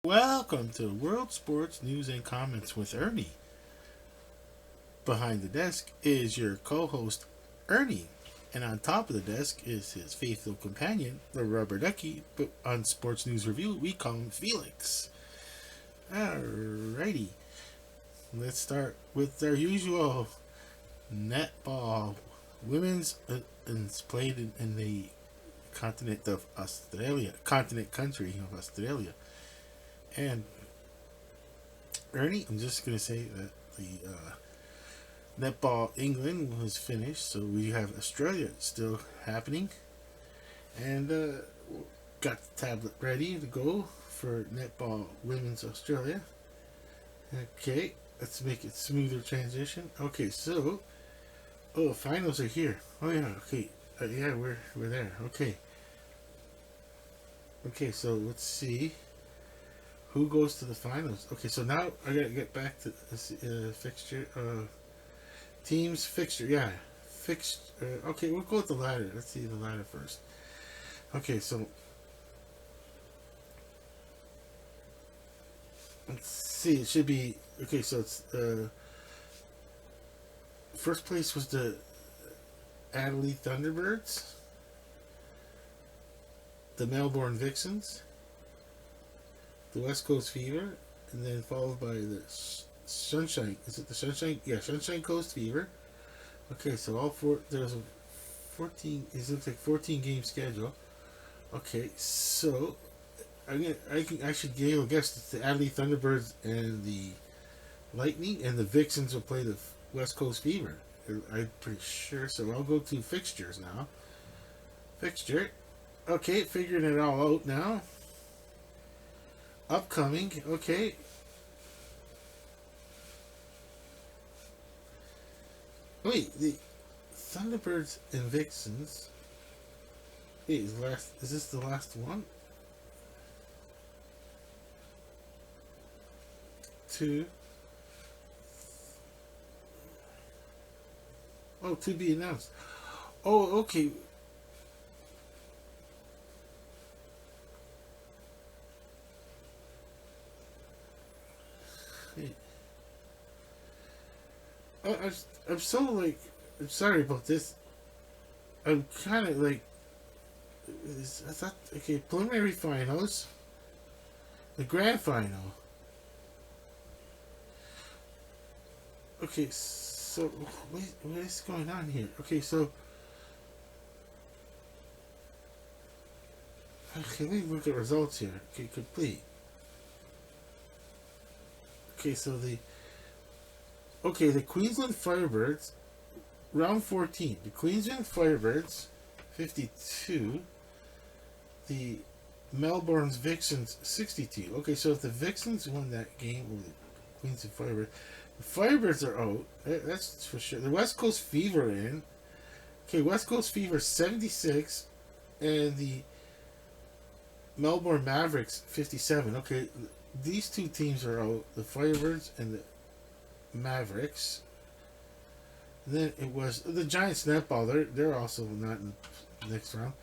Welcome to World Sports News and Comments with Ernie. Behind the desk is your co-host Ernie, and on top of the desk is his faithful companion, the rubber ducky. But on Sports News Review, we call him Felix. Alrighty, let's start with our usual netball. Women's is played in the continent of Australia, continent country of Australia. And Ernie, I'm just gonna say that the netball England was finished, so we have Australia still happening, and got the tablet ready to go for netball women's Australia. Okay, let's make it smoother transition. Okay, so finals are here. Oh yeah, okay, yeah, we're there. Okay, so let's see who goes to the finals. Okay, so now I gotta get back to fixture. Teams fixture. Yeah, fixed. Okay, we'll go with the ladder. Let's see the ladder first. Okay, so let's see. It should be okay. So it's first place was the Adelaide Thunderbirds, the Melbourne Vixens, the West Coast Fever, and then followed by the Sunshine. Is it the Sunshine? Yeah, Sunshine Coast Fever. Okay, so all four. There's a 14. It looks like 14 game schedule. Okay, so I should give a guess. It's the Adelaide Thunderbirds and the Lightning, and the Vixens will play the West Coast Fever. I'm pretty sure. So I'll go to fixtures now. Fixture. Okay, figuring it all out now. Upcoming. Okay. Wait, the Thunderbirds and Vixens. Wait, is this the last one? Two. Oh, to be announced. Oh, okay. Wait. I'm so like. I'm sorry about this. I'm kind of like. I thought. Okay, preliminary finals. The grand final. Okay, so what is going on here? Okay, so okay, let me look at results here. Okay, complete. Okay, so the Queensland Firebirds, round 14. The Queensland Firebirds, 52. The Melbourne Vixens, 62. Okay, so if the Vixens won that game, or the Queensland Firebirds, the Firebirds are out. That's for sure. The West Coast Fever are in. Okay, West Coast Fever, 76. And the Melbourne Mavericks, 57. Okay, these two teams are out. The Firebirds and the Mavericks. And then it was the Giants netball. They're also not in the next round.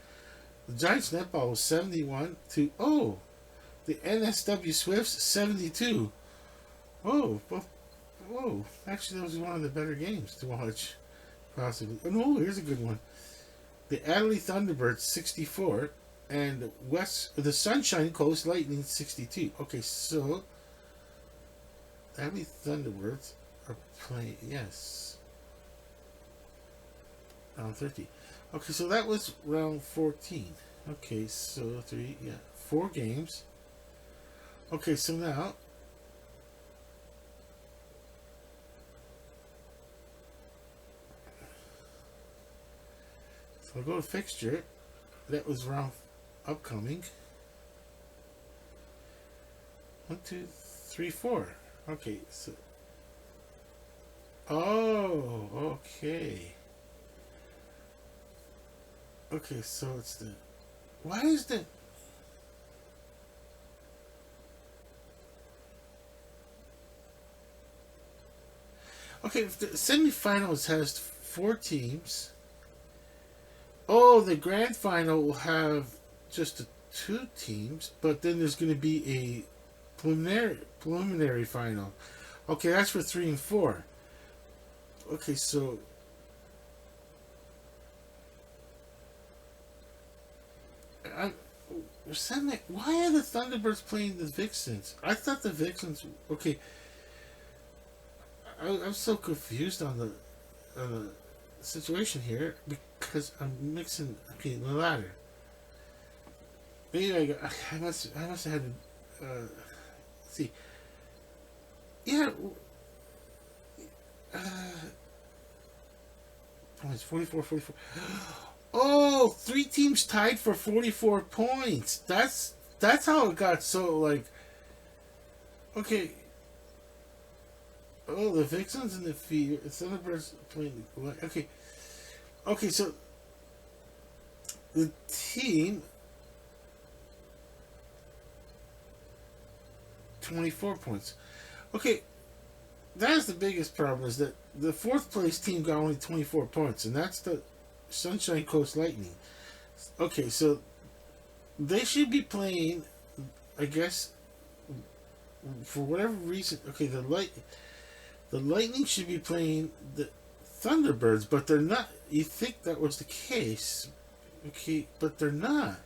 The Giants netball was 71 to the NSW Swifts 72. Whoa, whoa! Actually, that was one of the better games to watch, possibly. Oh no, here's a good one. The Adelaide Thunderbirds 64 and the Sunshine Coast Lightning 62. Okay, so Adelaide Thunderbirds are playing. Yes, round 30. Okay, so that was round 14. Okay, so 4 games. Okay, so now I'll go to fixture. That was round upcoming. 1, 2, 3, 4. Okay, so. Oh, okay. Okay, so it's the. Why is the. Okay, if the semifinals has 4 teams. Oh, the grand final will have just 2 teams, but then there's going to be a preliminary final. Okay, that's for 3 and 4. Okay, so I, why are the Thunderbirds playing the Vixens? I thought the Vixens. Okay, I'm so confused on the situation here because I'm mixing. Okay, the ladder. Maybe I must have had to see. Yeah. Uh, points 44, 44. Oh, 3 teams tied for 44 points. That's how it got so like. Okay. Oh, the Vixens and the Fever. Thunderbirds playing. Okay. Okay, so the team 24 points. Okay, that's the biggest problem is that the fourth place team got only 24 points, and that's the Sunshine Coast Lightning. Okay, so they should be playing, I guess, for whatever reason. Okay, the Lightning should be playing the Thunderbirds, but they're not. You think that was the case, okay? But they're not.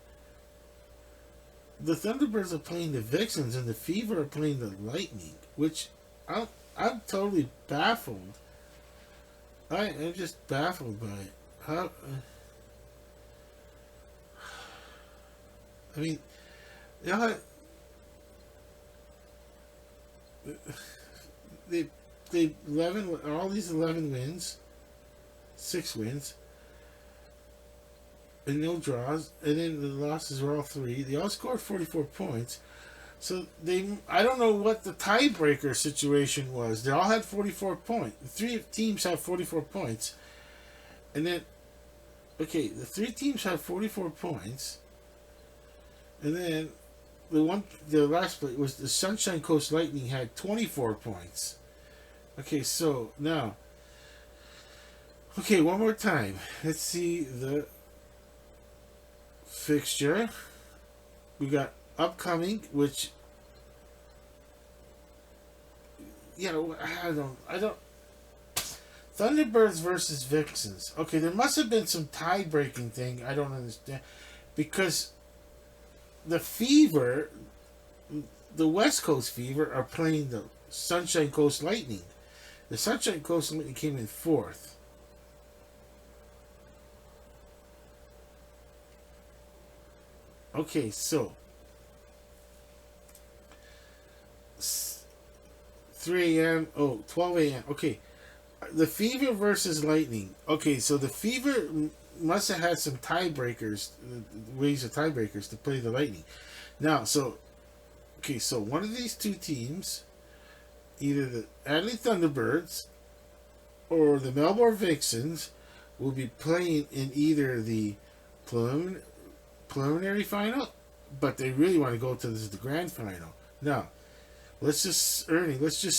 The Thunderbirds are playing the Vixens, and the Fever are playing the Lightning, which I'm totally baffled. I'm just baffled by it. How? I mean, you know, they 11 all these 11 wins, 6 wins, and no draws, and then the losses were all 3. They all scored 44 points. So I don't know what the tiebreaker situation was. They all had 44 points. The 3 teams have 44 points, and then, okay, the 3 teams have 44 points, and then the last play was the Sunshine Coast Lightning had 24 points. Okay, so now, okay, one more time. Let's see the fixture. We got upcoming, which, you know, I don't. Thunderbirds versus Vixens. Okay, there must have been some tie-breaking thing. I don't understand, because the Fever, the West Coast Fever, are playing the Sunshine Coast Lightning. The Sunshine Coast Lightning came in 4th. Okay, so 3 a.m. Oh, 12 a.m. Okay, the Fever versus Lightning. Okay, so the Fever must have had some tiebreakers, ways of tiebreakers to play the Lightning. Now, so okay, so one of these 2 teams, either the Adelaide Thunderbirds or the Melbourne Vixens, will be playing in either the preliminary final, but they really want to go to the grand final. Now, let's just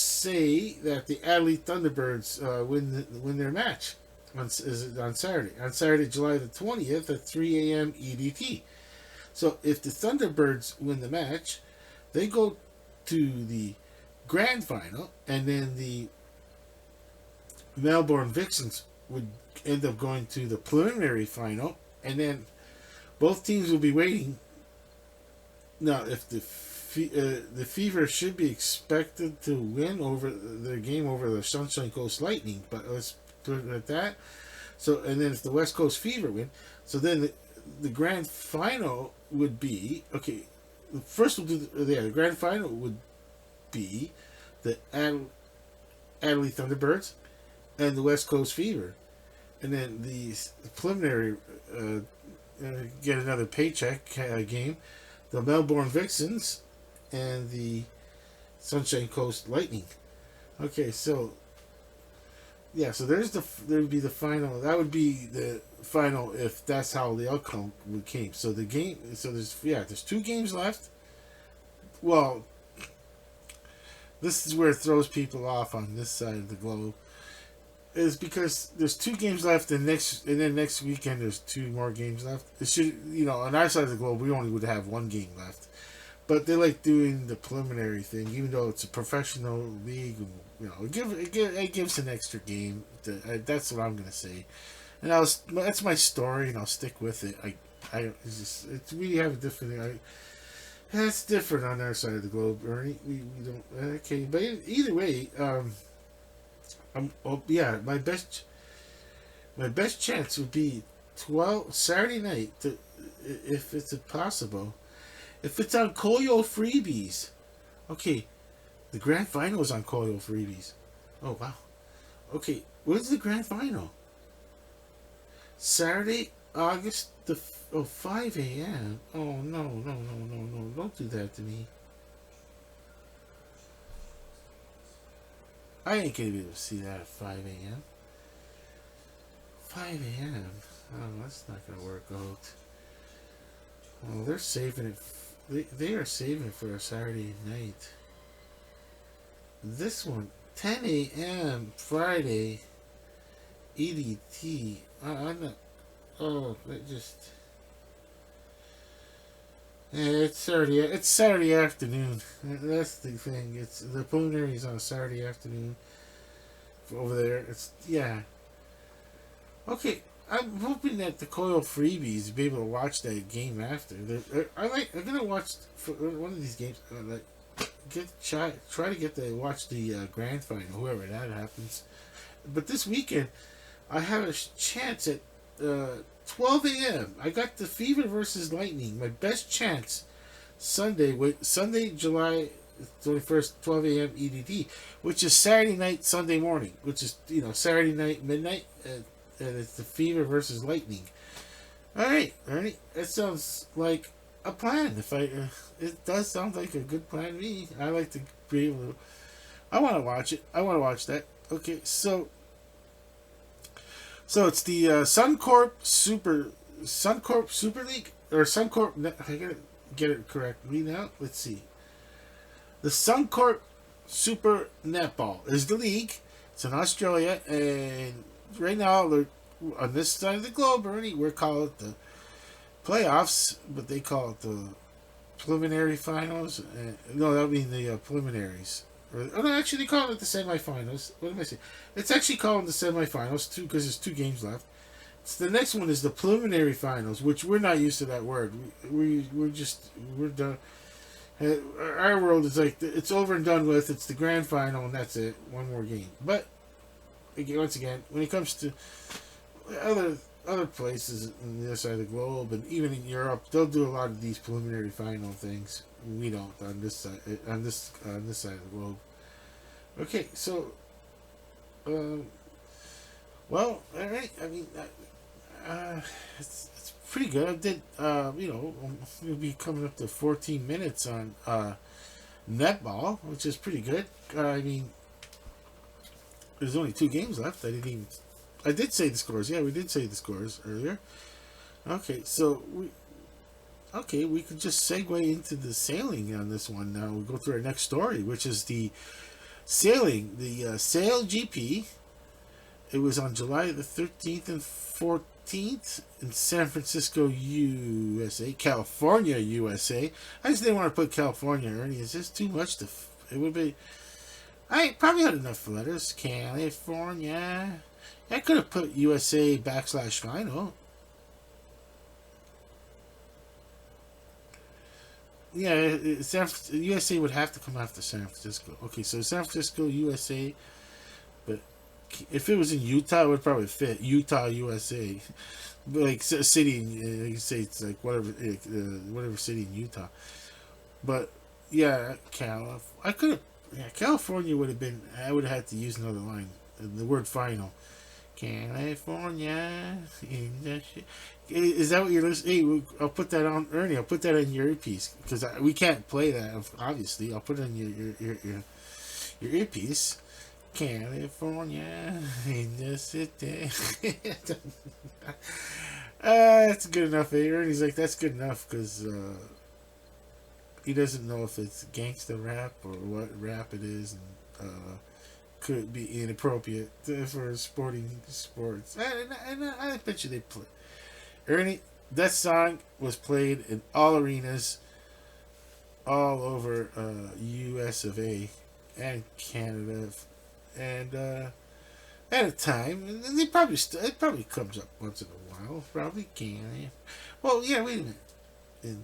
say that the Adelaide Thunderbirds win their match on Saturday. On Saturday, July the 20th at 3 a.m. EDT. So if the Thunderbirds win the match, they go to the grand final, and then the Melbourne Vixens would end up going to the preliminary final, and then both teams will be waiting. Now, if the Fever should be expected to win over their game over the Sunshine Coast Lightning, but let's put it at that. So, and then if the West Coast Fever win, so then the grand final would be, okay, first we'll do the grand final would be the Adelaide Thunderbirds and the West Coast Fever, and then the preliminary get another paycheck game, the Melbourne Vixens and the Sunshine Coast Lightning. Okay, so yeah, so there would be the final. That would be the final if that's how the outcome came. So the game. So there's 2 games left. Well, this is where it throws people off on this side of the globe, is because there's 2 games left, and then next weekend there's 2 more games left. It should, on our side of the globe, we only would have 1 game left, but they like doing the preliminary thing, even though it's a professional league. It gives an extra game. That's what I'm gonna say, and that's my story, and I'll stick with it. It's we have a different. It's different on our side of the globe, Ernie. We don't okay, but either way, yeah, my best chance would be 12 Saturday night, if it's possible. If it's on Koyo Freebies. Okay, the grand final is on Koyo Freebies. Oh, wow. Okay, when's the grand final? Saturday, August 5 a.m. Oh, no, no, no, no, no. Don't do that to me. I ain't gonna be able to see that at 5 a.m. 5 a.m. Oh, that's not gonna work out. Well, they're saving it. They are saving it for a Saturday night. This one, 10 a.m. Friday, EDT. I'm not. Oh, it just. Yeah, It's Saturday afternoon. That's the thing. It's the preliminaries on a Saturday afternoon. Over there, it's yeah. Okay, I'm hoping that the Coil freebies will be able to watch that game after. I'm gonna watch for one of these games. Try to get to watch the grand final, whoever that happens. But this weekend, I have a chance at 12 a.m. I got the Fever versus Lightning. My best chance Sunday, July 21st, 12 a.m. EDT, which is Saturday night, Sunday morning, which is Saturday night, midnight, and it's the Fever versus Lightning. All right, Ernie, that sounds like a plan. It does sound like a good plan to me. I like to be able to. I want to watch it. I want to watch that. Okay, so it's the Suncorp Super League or Suncorp. I gotta get it correctly now. Let's see. The Suncorp Super Netball is the league. It's in Australia, and right now they're on this side of the globe. Ernie, we're calling it the playoffs, but they call it the preliminary finals. No, that would mean the preliminaries. No, actually, they call it the semifinals. What am I saying? It's actually called the semifinals too, because there's 2 games left. The next one is the preliminary finals, which we're not used to that word. We're done. Our world is like it's over and done with. It's the grand final, and that's it. One more game. But once again, when it comes to other places on the other side of the globe, and even in Europe, they'll do a lot of these preliminary final things. We don't on this side side of the globe. Okay, so, well, all right. I mean, it's pretty good. I did, we'll be coming up to 14 minutes on netball, which is pretty good. I mean, there's only 2 games left. I did say the scores. Yeah, we did say the scores earlier. Okay, so we could just segue into the sailing on this one. Now we'll go through our next story, which is the sailing, the Sail GP. It was on July the 13th and 14th in San Francisco, USA, California, USA. I just didn't want to put California, Ernie. It's just too much it would be. I probably had enough letters. California. I could have put USA /final. Yeah, USA would have to come after San Francisco. Okay, so San Francisco, USA, but if it was in Utah, it would probably fit Utah, USA, but like city. You say it's like whatever city in Utah. But yeah, I could have. Yeah, California would have been. I would have had to use another line. The word final. California. Is that what you're listening? Hey, I'll put that on, Ernie. I'll put that in your earpiece because we can't play that. Obviously, I'll put it in your earpiece. California in the city. That's good enough. Ernie's like, that's good enough because he doesn't know if it's gangsta rap or what rap it is, and could be inappropriate for sports. And I bet you they play. Ernie, that song was played in all arenas all over U.S. of A. and Canada, and at a time, and they probably it probably comes up once in a while. Probably can. Well, yeah. Wait a minute. And,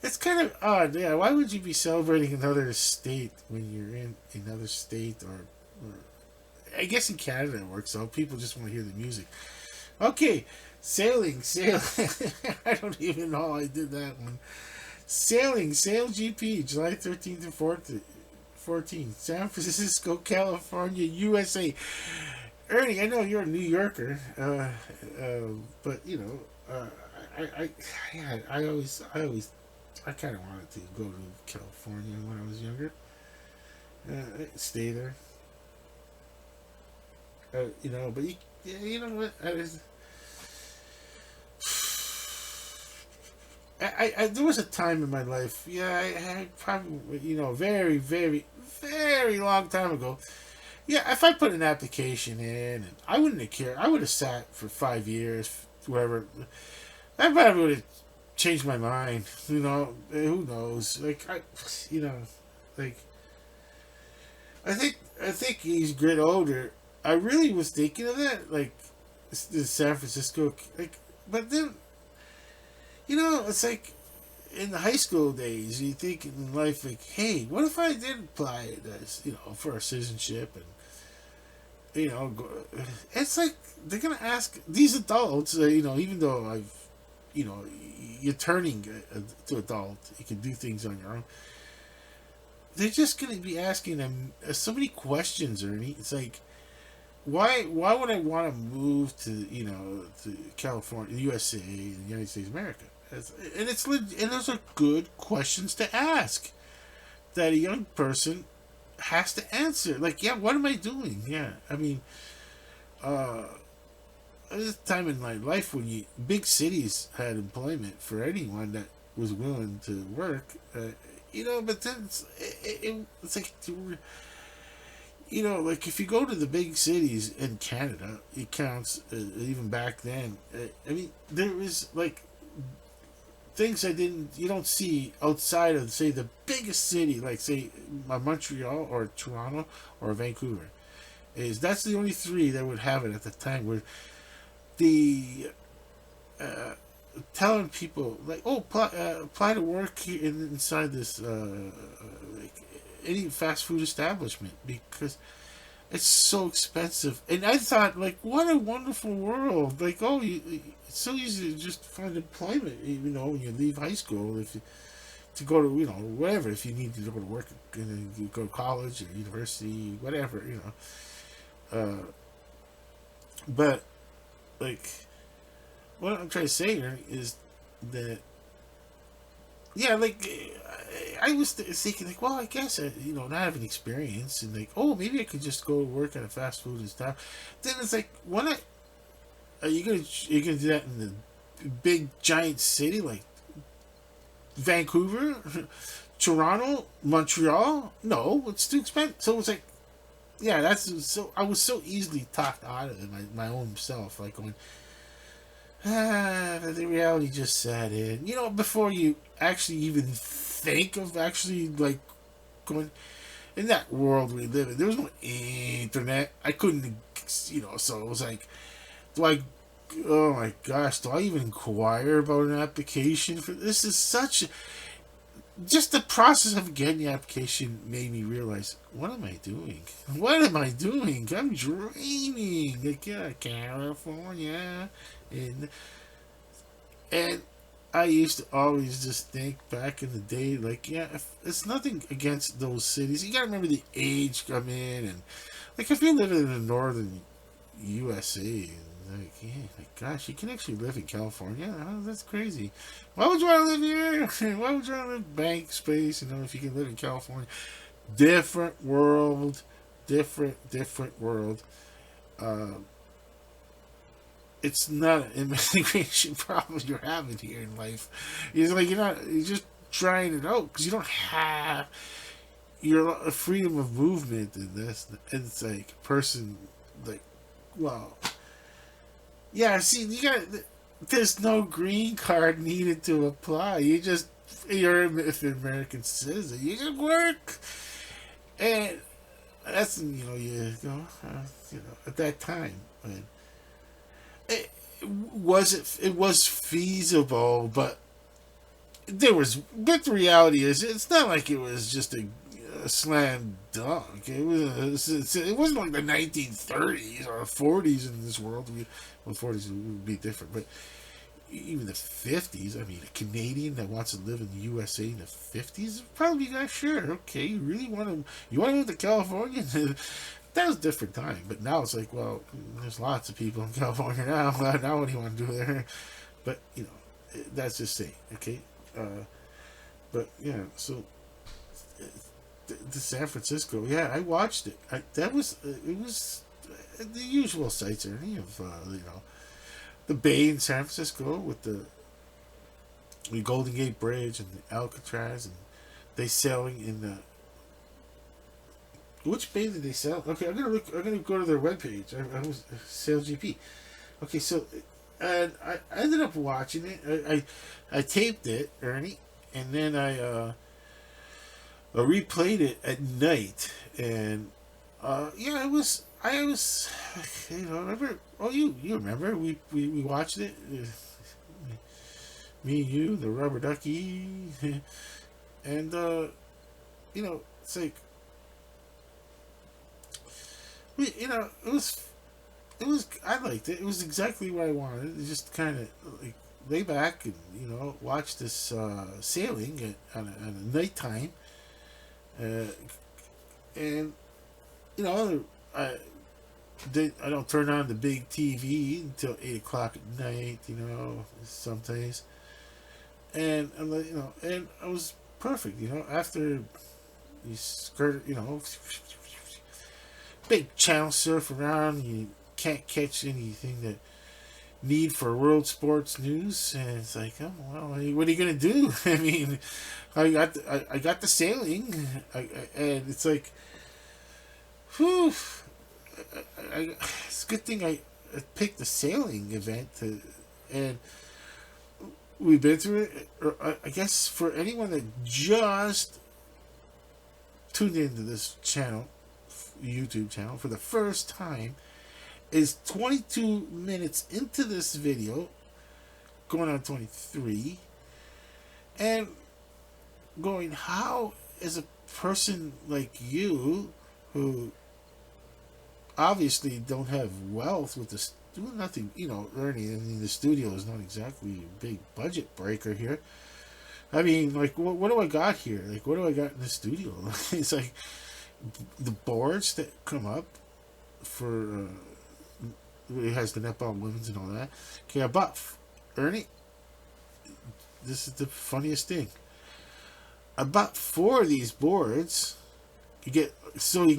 it's kind of odd. Yeah. Why would you be celebrating another state when you're in another state, or I guess in Canada it works out. People just want to hear the music. Okay, sailing. I don't even know how I did that one. Sailing, Sail GP, July 13th and 14th, San Francisco, California, USA. Ernie, I know you're a New Yorker, but you know, I kind of wanted to go to California when I was younger. Stay there, you know. But yeah, you know what? There was a time in my life, yeah, I probably, you know, very, very, very long time ago. Yeah, if I put an application in, and I wouldn't have cared. I would have sat for 5 years, whatever. I probably would have changed my mind. You know, who knows? You know, like I think he's a bit older. I really was thinking of that, like the San Francisco, like, but then you know, it's like in the high school days, you think in life, like, hey, what if I did apply this, you know, for a citizenship, and you know, it's like they're gonna ask these adults, you know, even though you know, you're turning to adult, you can do things on your own. They're just gonna be asking them so many questions, Ernie. It's like, why would I want to move to, you know, to California, USA, the United States of America? And those are good questions to ask that a young person has to answer. Like, yeah, what am I doing? Yeah, I mean, uh, there's a time in my life when big cities had employment for anyone that was willing to work. You know, but then it's like, you know, like if you go to the big cities in Canada, it counts, even back then. I mean, there was like things you don't see outside of, say, the biggest city, like, say, Montreal or Toronto or Vancouver. That's the only three that would have it at the time, where the uh, telling people, like, oh, apply to work here inside this, like, any fast food establishment, because it's so expensive. And I thought, like, what a wonderful world. Like, oh, it's so easy to just find employment, you know, when you leave high school, if you, to go to, you know, whatever, if you need to go to work, and then you go to college or university, whatever, you know. But, like, what I'm trying to say here is that, yeah, like, I was thinking, like, well, I guess you know, not having experience, and like, oh, maybe I could just go work at a fast food and stuff. Then it's like, when are you gonna do that in the big giant city like Vancouver, Toronto, Montreal? No, it's too expensive. So it's like, yeah, that's so. I was so easily talked out of it, my own self, like going, the reality just set in. You know, before you actually even think of actually, like, going in that world we live in. There was no internet. I couldn't, you know. So it was like, do I? Oh my gosh, do I even inquire about an application for this? Is such just the process of getting the application made me realize, what am I doing? What am I doing? I'm dreaming. Like, yeah, California, and and I used to always just think back in the day, like, yeah, it's nothing against those cities. You gotta remember the age come in, and like, if you're living in the northern USA, like, yeah, like, gosh, you can actually live in California. Oh, that's crazy. Why would you want to live here? Why would you want to live bank space? You know, if you can live in California, different world, different world. Uh, it's not an immigration problem you're having here in life. It's like you're just trying it out because you don't have your freedom of movement in this. And it's like a person, like, well, yeah. See, there's no green card needed to apply. You just you're if an American citizen, you can work, and that's you know at that time, and it it was feasible, but there was. But the reality is, it's not like it was just a slam dunk. It wasn't like the 1930s or 40s in this world. Well, 40s would be different, but even the 50s. I mean, a Canadian that wants to live in the USA in the 50s probably not sure. Okay, you want to move to California? That was a different time, but now it's like, well, there's lots of people in California now. Now what do you want to do there? But that's just saying, okay. But yeah, so the San Francisco, yeah, I watched it. It was the usual sights, Ernie, of the Bay in San Francisco with the Golden Gate Bridge and the Alcatraz, and they sailing in the. Which bay did they sell? Okay, I'm gonna go to their webpage. I was Sail GP. Okay, so and I ended up watching it. I taped it, Ernie, and then I replayed it at night, and yeah, I was remember. Oh, you remember we watched it. Me and you, the rubber ducky, and it's like. It was. I liked it. It was exactly what I wanted. It just kind of like lay back and watch this sailing on a nighttime, and I I don't turn on the big TV until 8 o'clock at night. Sometimes, and I'm like, and I was perfect. After you skirt, big channel surf around. You can't catch anything that need for world sports news, and it's like, oh well, what are you gonna do? I mean, I got the sailing, and it's like, whew. It's a good thing I picked the sailing event, and we've been through it. I guess for anyone that just tuned into this channel, YouTube channel, for the first time, is 22 minutes into this video, going on 23, and going, how is a person like you, who obviously don't have wealth with this, doing nothing, Ernie, I mean, the studio is not exactly a big budget breaker here. I mean, like, what do I got here? Like, what do I got in the studio? It's like the boards that come up for it has the netball women's and all that. Okay, I bought, Ernie, this is the funniest thing. I bought 4 of these boards. You can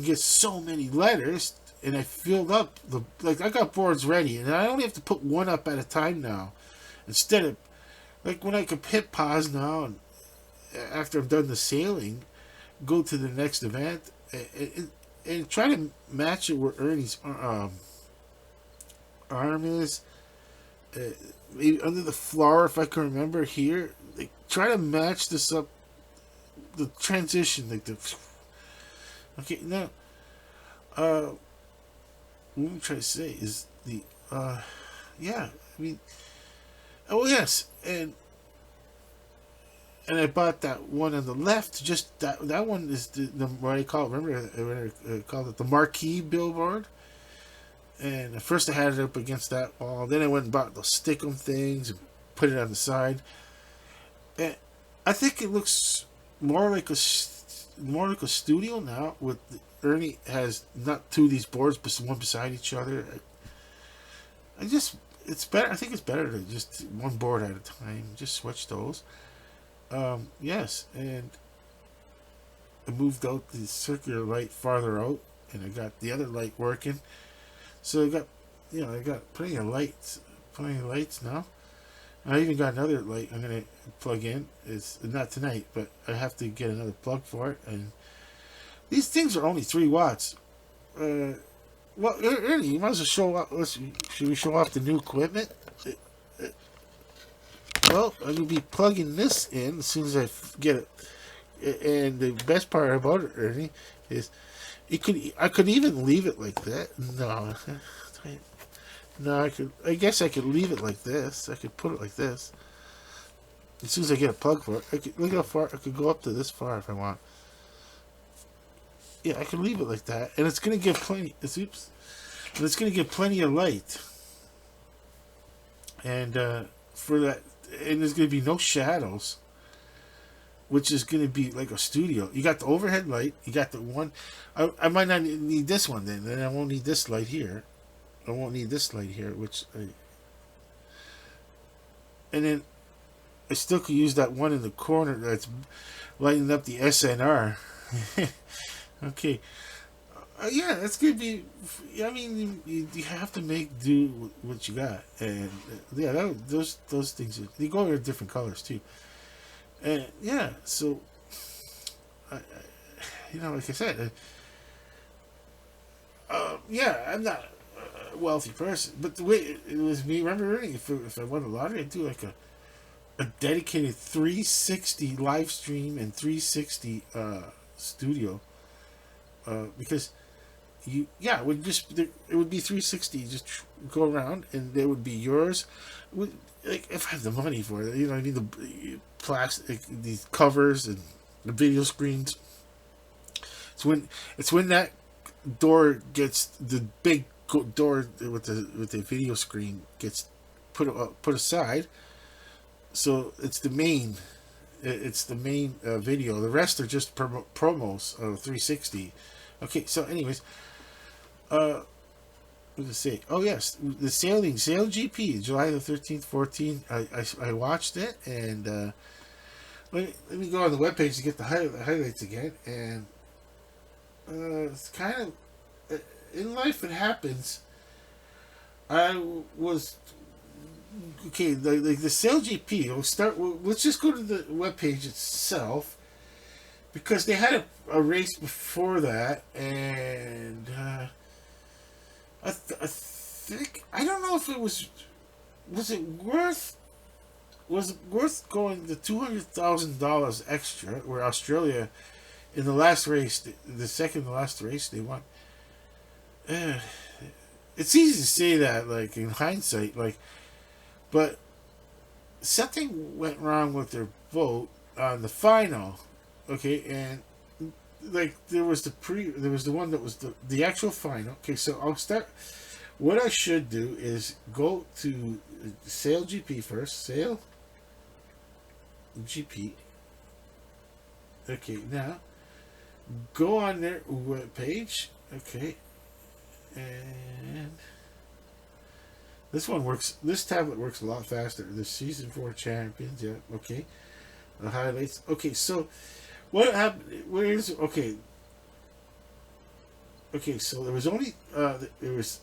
get so many letters, and I filled up I got boards ready, and I only have to put one up at a time now, instead of like when I could hit pause now, and after I've done the sailing, go to the next event, and try to match it where Ernie's arm is, maybe under the floor, if I can remember here. Like, try to match this up, the transition, like the. Okay, now, what I'm trying to say is yeah, I mean, oh yes, and I bought that one on the left. Just that one is the what I call it. Remember, I called it the marquee billboard. And at first I had it up against that wall. Then I went and bought those stickum things and put it on the side. And I think it looks more like a studio now. With Ernie has not 2 of these boards, but one beside each other. It's better. I think it's better to just one board at a time. Just switch those. Yes, and I moved out the circular light farther out, and I got the other light working. So I got plenty of lights now. I even got another light I'm gonna plug in. It's not tonight, but I have to get another plug for it. And these things are only 3 watts. Well, Ernie, you might as well show off. Should we show off the new equipment? Well, I'm gonna be plugging this in as soon as I get it. And the best part about it, Ernie, is I could even leave it like that. No, no, I could. I guess I could leave it like this. I could put it like this. As soon as I get a plug for it, I could look how far I could go up to this far if I want. Yeah, I could leave it like that, and it's gonna give plenty. Oops, and it's gonna give plenty of light. And for that, and there's gonna be no shadows, which is gonna be like a studio. You got the overhead light. You got the one. I might not need this one then. Then I won't need this light here. I won't need this light here, and then I still could use that one in the corner that's lighting up the SNR. Okay. Yeah, that's gonna be. I mean, you have to make do with what you got, and yeah, those things they go in different colors too, and yeah, so like I said, yeah, I'm not a wealthy person, but the way it was me. Remember, really, if I won the lottery, I'd do like a dedicated 360 live stream and 360 studio, because it would be 360. Just go around, and it would be yours. Like if I have the money for it, I need the plastic, these covers and the video screens. It's when that door gets the big door with the video screen gets put aside. So it's the main. It's the main video. The rest are just promos of 360. Okay, so anyways, what did I say? Oh yes, the Sail GP, July the 13th, 14th. I watched it, and let me go on the webpage to get the highlights again. And it's kind of in life it happens. I was okay. The Sail GP. Let's just go to the webpage itself, because they had a race before that, and I think I don't know if it was it worth going the $200,000 extra, where Australia in the last race, the second to last race they won. It's easy to say that, like in hindsight, but something went wrong with their vote on the final. Okay, and there was the one that was the actual final. Okay, so I'll start. What I should do is go to Sail GP first. Sail GP. Okay, now go on their web page. Okay, and this one works. This tablet works a lot faster. The season 4 champions. Yeah. Okay. The highlights. Okay, so what happened? Where's okay? Okay, so there was only there was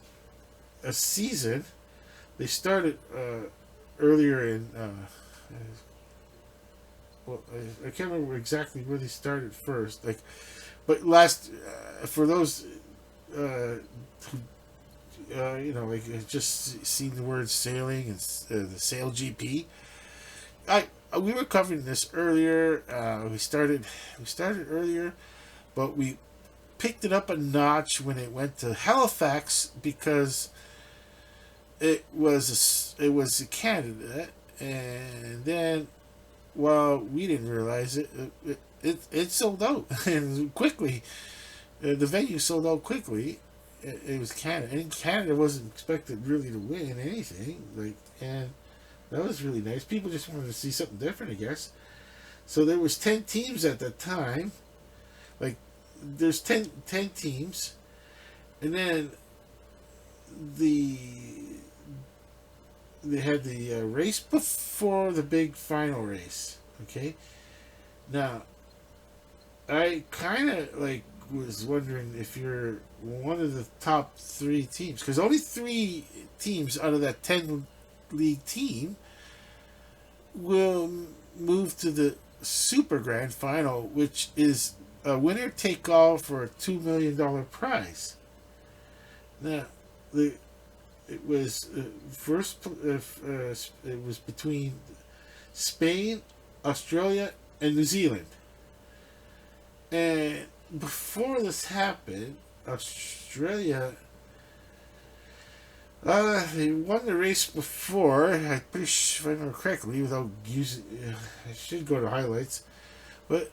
a season. They started earlier in. Well, I can't remember exactly where they started first. But last for those who just seen the word sailing and the Sail GP. We were covering this earlier. We started earlier, but we picked it up a notch when it went to Halifax, because it was a candidate, and then we didn't realize it sold out and quickly. The venue sold out quickly. It was Canada, and Canada wasn't expected really to win anything. And that was really nice. People just wanted to see something different, I guess. So there was 10 teams at that time. There's 10 teams, and then they had the race before the big final race. Okay, now I kind of was wondering if you're one of the top 3 teams, because only 3 teams out of that 10 league team will move to the Super Grand Final, which is a winner take all for a $2 million prize. Now, it was first. It was between Spain, Australia, and New Zealand. And before this happened, Australia, they won the race before. I'm pretty sure, if I remember correctly, without using, I should go to highlights. But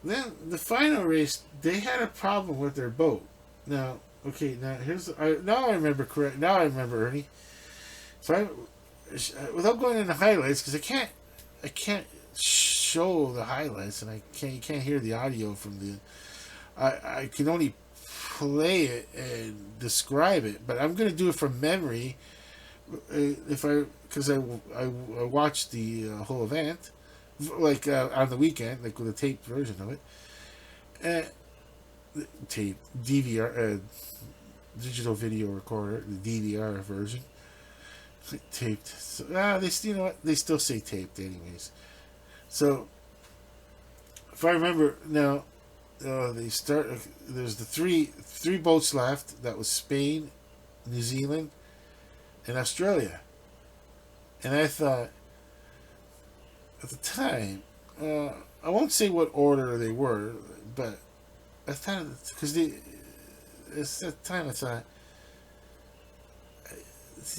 then the final race, they had a problem with their boat. Now, okay, now I remember correct. Now I remember, Ernie. So without going into highlights, because I can't show the highlights, and you can't hear the audio from the. I can only play it and describe it, but I'm gonna do it from memory. Because I watched the whole event, like on the weekend, like with a taped version of it, tape DVR, digital video recorder, the DVR version, taped. So, you know what? They still say taped, anyways. So if I remember now, they start. There's the three boats left. That was Spain, New Zealand, and Australia. And I thought at the time, I won't say what order they were, but I thought because at the time I thought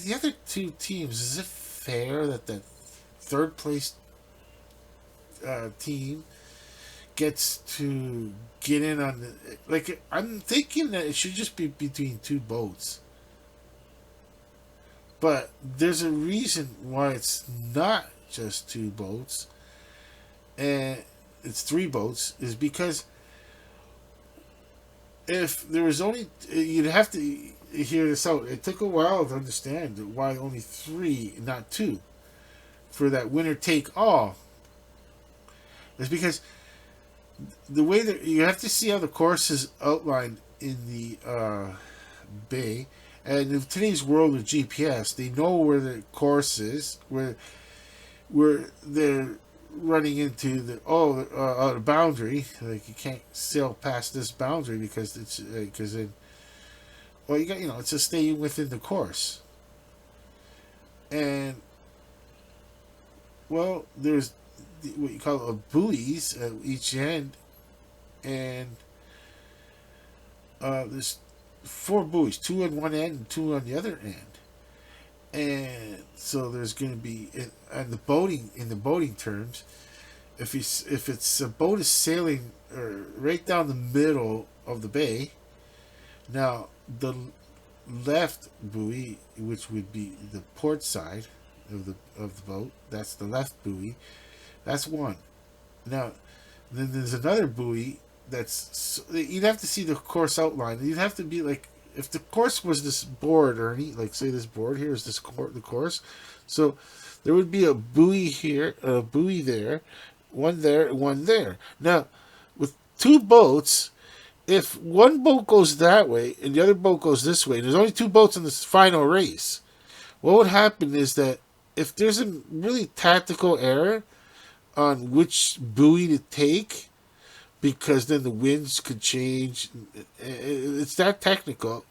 the other two teams. Is it fair that the third place team gets to get in on the, like? I'm thinking that it should just be between two boats, but there's a reason why it's not just two boats and it's three boats, is because if there was only, you'd have to hear this out. It took a while to understand why only three, not two, for that winner take all. It's because the way that you have to see how the course is outlined in the bay, and in today's world with GPS, they know where the course is, where they're running into the boundary. Like you can't sail past this boundary because it's then, well, you got, it's just staying within the course. And well, there's what you call buoys at each end, and there's four buoys, two on one end and two on the other end. And so there's going to be in the boating terms, if it's a boat is sailing right down the middle of the bay, now the left buoy, which would be the port side of the boat, that's the left buoy. That's one. Now, then there's another buoy that's, you'd have to see the course outline. You'd have to be like, if the course was this board, Ernie, like say this board here is the course, so there would be a buoy here, a buoy there, one there, one there. Now, with two boats, if one boat goes that way and the other boat goes this way, and there's only two boats in this final race, what would happen is that if there's a really tactical error on which buoy to take, because then the winds could change. It's that technical.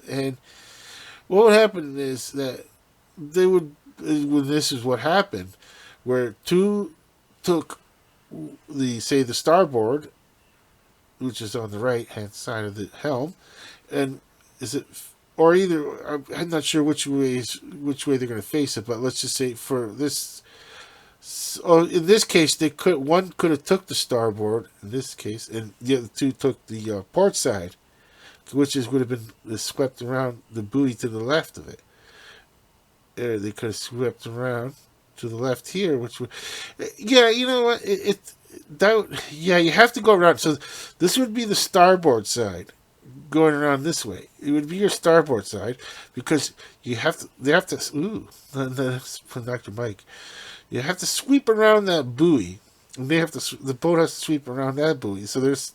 And what would happen is that they would, when this is what happened, where two took the starboard, which is on the right hand side of the helm, and is it, or either, I'm not sure which way they're going to face it, but let's just say for this. So in this case, one could have took the starboard in this case, and the other two took the port side, which would have been swept around the buoy to the left of it. They could have swept around to the left here, which would, yeah, you know what, you have to go around. So this would be the starboard side, going around this way. It would be your starboard side, because they have to. Ooh, that's from Dr. Mike. You have to sweep around that buoy, and the boat has to sweep around that buoy. So there's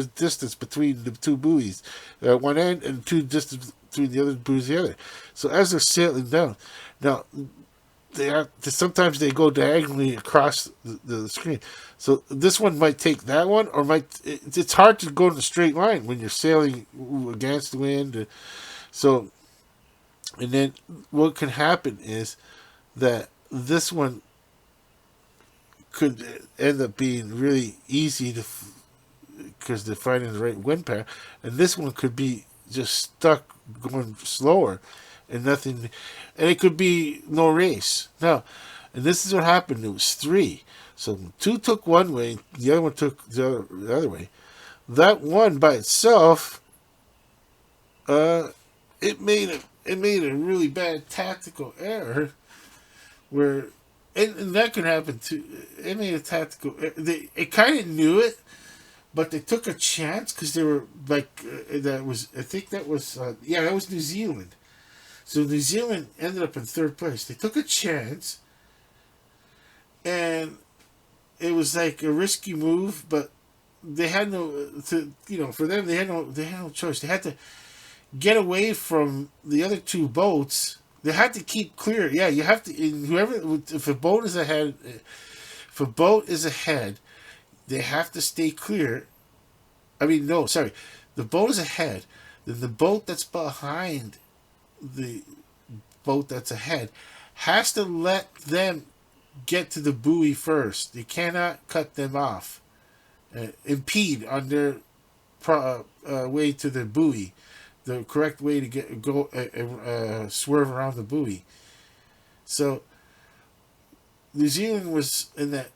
distance between the two buoys at one end, and distance between the other buoys the other. So as they're sailing down, now sometimes they go diagonally across the screen. So this one might take that one, or it's hard to go in a straight line when you're sailing against the wind. So, and then what can happen is that this one could end up being really easy to because they're finding the right wind pattern, and this one could be just stuck going slower, and nothing, and it could be no race. Now, and this is what happened. It was three, so two took one way, the other one took the other way. That one by itself, uh, it made a really bad tactical error where, and that could happen too. It made a tactical. It kind of knew it, but they took a chance because they were like that was I think that was yeah, that was New Zealand. So New Zealand ended up in third place. They took a chance, and it was like a risky move, but they had no to for them they had no choice. They had to get away from the other two boats. They had to keep clear. Yeah, you have to. Whoever, if a boat is ahead, they have to stay clear. I mean, no, sorry, the boat is ahead. Then the boat that's behind the boat that's ahead has to let them get to the buoy first. They cannot cut them off, impede on their way to the buoy, the correct way to swerve around the buoy. So New Zealand was in that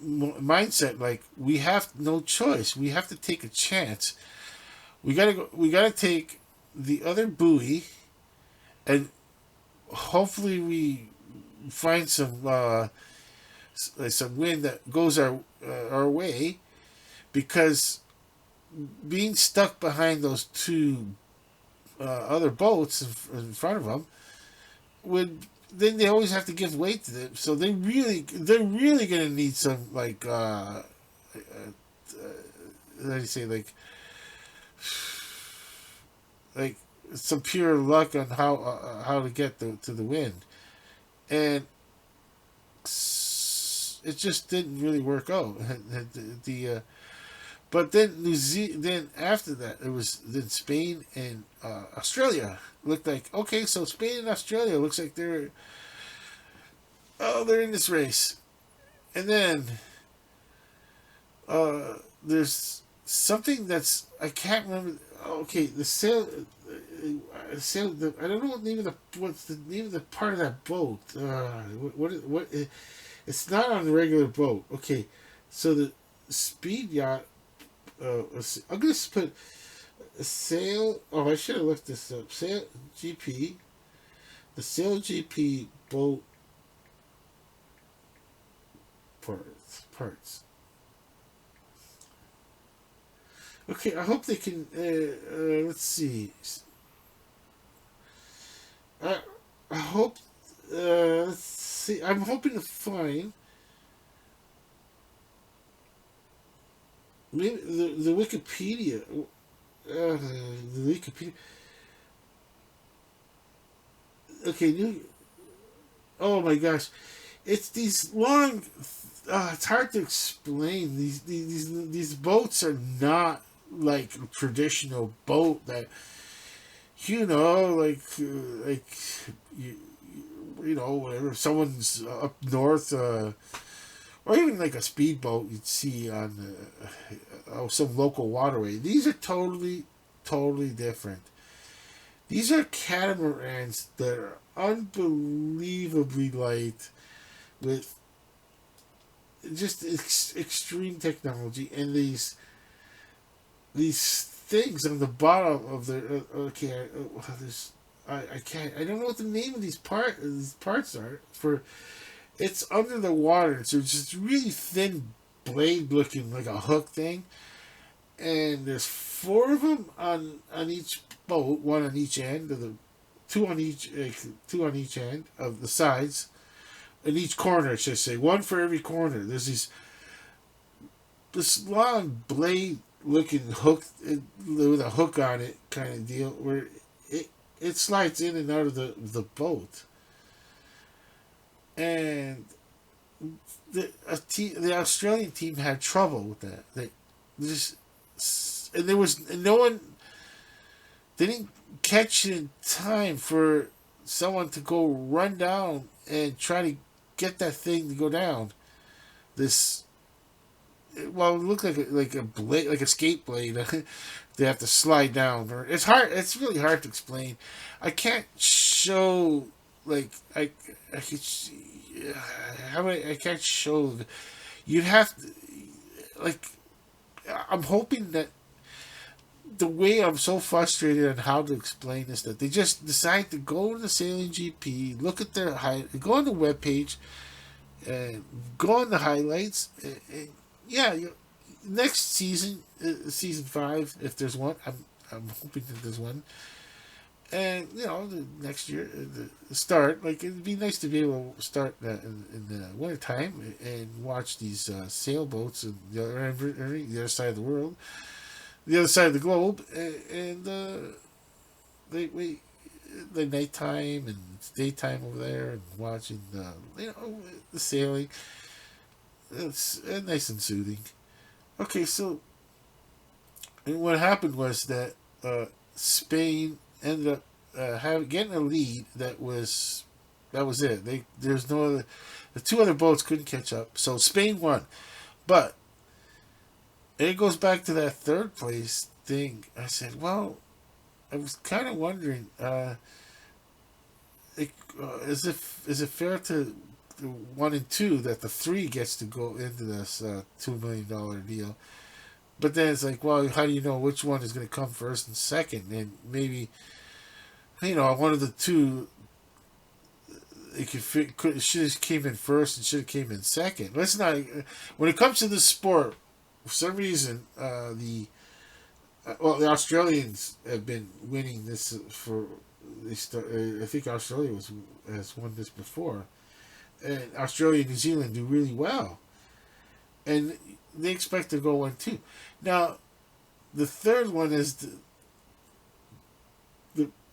mindset, like we have no choice. We have to take a chance. We gotta go. We gotta take the other buoy, and hopefully we find some wind that goes our way, because being stuck behind those two other boats in front of them would, then they always have to give way to them. So they're really gonna need some like how do you say, like some pure luck on how to get to the wind, and it just didn't really work out. But then then after that, it was then Spain and Australia looked like, okay. So Spain and Australia looks like they're in this race, and then there's something that's I can't remember. Okay, the sail. I don't know what's the name of the part of that boat. It's not on a regular boat. Okay, so the speed yacht. I'm gonna put a sail. Oh, I should have looked this up. Sail GP, the Sail GP boat parts. Okay, I hope they can. Let's see. I hope. Let's see. I'm hoping to find. Maybe the Wikipedia. The Wikipedia. Okay, new. Oh my gosh, it's these long. It's hard to explain. These boats are not like a traditional boat that you, whatever, someone's up north. Or even like a speedboat you'd see on some local waterway. These are totally different. These are catamarans that are unbelievably light, with just extreme technology, and these things on the bottom of the I can't, I don't know what the name of these parts are for. It's under the water, so it's just really thin blade looking like a hook thing, and there's four of them on each boat, one on each end of the two on each end of the sides, in each corner, I should say, one for every corner. There's this long blade looking hook with a hook on it kind of deal, where it slides in and out of the boat. And the Australian team had trouble with that. There was no one. They didn't catch it in time for someone to go run down and try to get that thing to go down. this. Well, it looked like a blade, like a skate blade. They have to slide down. Or it's hard. It's really hard to explain. I can't show like I could. How do I can't show. You'd have to, like. I'm hoping that the way I'm so frustrated on how to explain this, that they just decide to go to the Sailing GP, look at their go on the webpage, and go on the highlights. And yeah, next season, season 5, if there's one, I'm hoping that there's one. And the next year, the start, like it'd be nice to be able to start in the winter time and watch these sailboats and the other side of the world, the other side of the globe, and the nighttime and daytime over there and watching the sailing. It's nice and soothing. Okay, so and what happened was that Spain ended up getting a lead that was it. There's no other. The two other boats couldn't catch up, so Spain won. But it goes back to that third place thing. I said, well, I was kind of wondering, is it fair to 1 and 2 that the 3 gets to go into this $2 million deal? But then it's like, well, how do you know which one is going to come first and second? And maybe, one of the two, it should have came in first and should have came in second. Let's not. When it comes to this sport, for some reason, the Australians have been winning this for. I think Australia has won this before, and Australia and New Zealand do really well, and they expect to go 1-2. Now, the third one is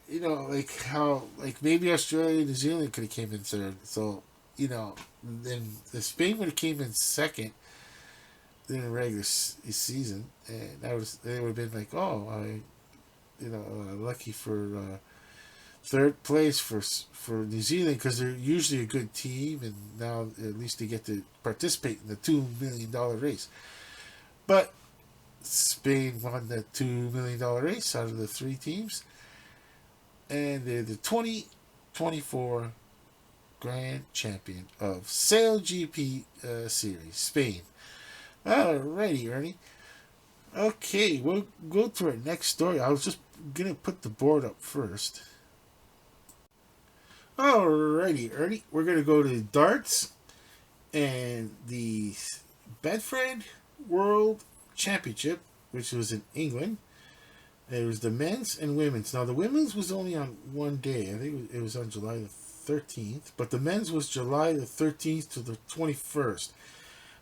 like how maybe Australia and New Zealand could have came in third. So then the Spain would have came in second in the regular season, and they would have been like, lucky for third place for New Zealand because they're usually a good team, and now at least they get to participate in the $2 million race. But Spain won the $2 million race out of the 3 teams, and they're the 2024 Grand Champion of Sail GP Series, Spain. Alrighty, Ernie. Okay, we'll go to our next story. I was just gonna put the board up first. Alrighty, Ernie. We're gonna go to darts and the Bedford World Championship, which was in England. It was the men's and women's. Now, the women's was only on one day. I think it was on July the 13th. But the men's was July the 13th to the 21st.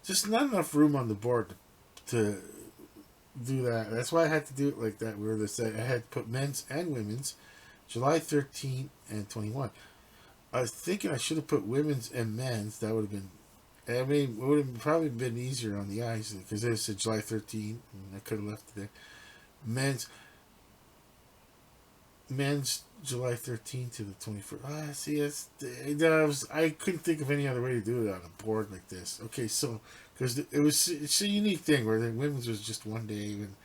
Just not enough room on the board to do that. That's why I had to do it like that, where I had to put men's and women's, July 13 and 21. I was thinking I should have put women's and men's. That would have been, it would have probably been easier on the eyes because it said July 13, and I could have left it there. Men's July 13 to the 21st. See, I couldn't think of any other way to do it on a board like this. Okay, so because it's a unique thing where the women's was just one day even.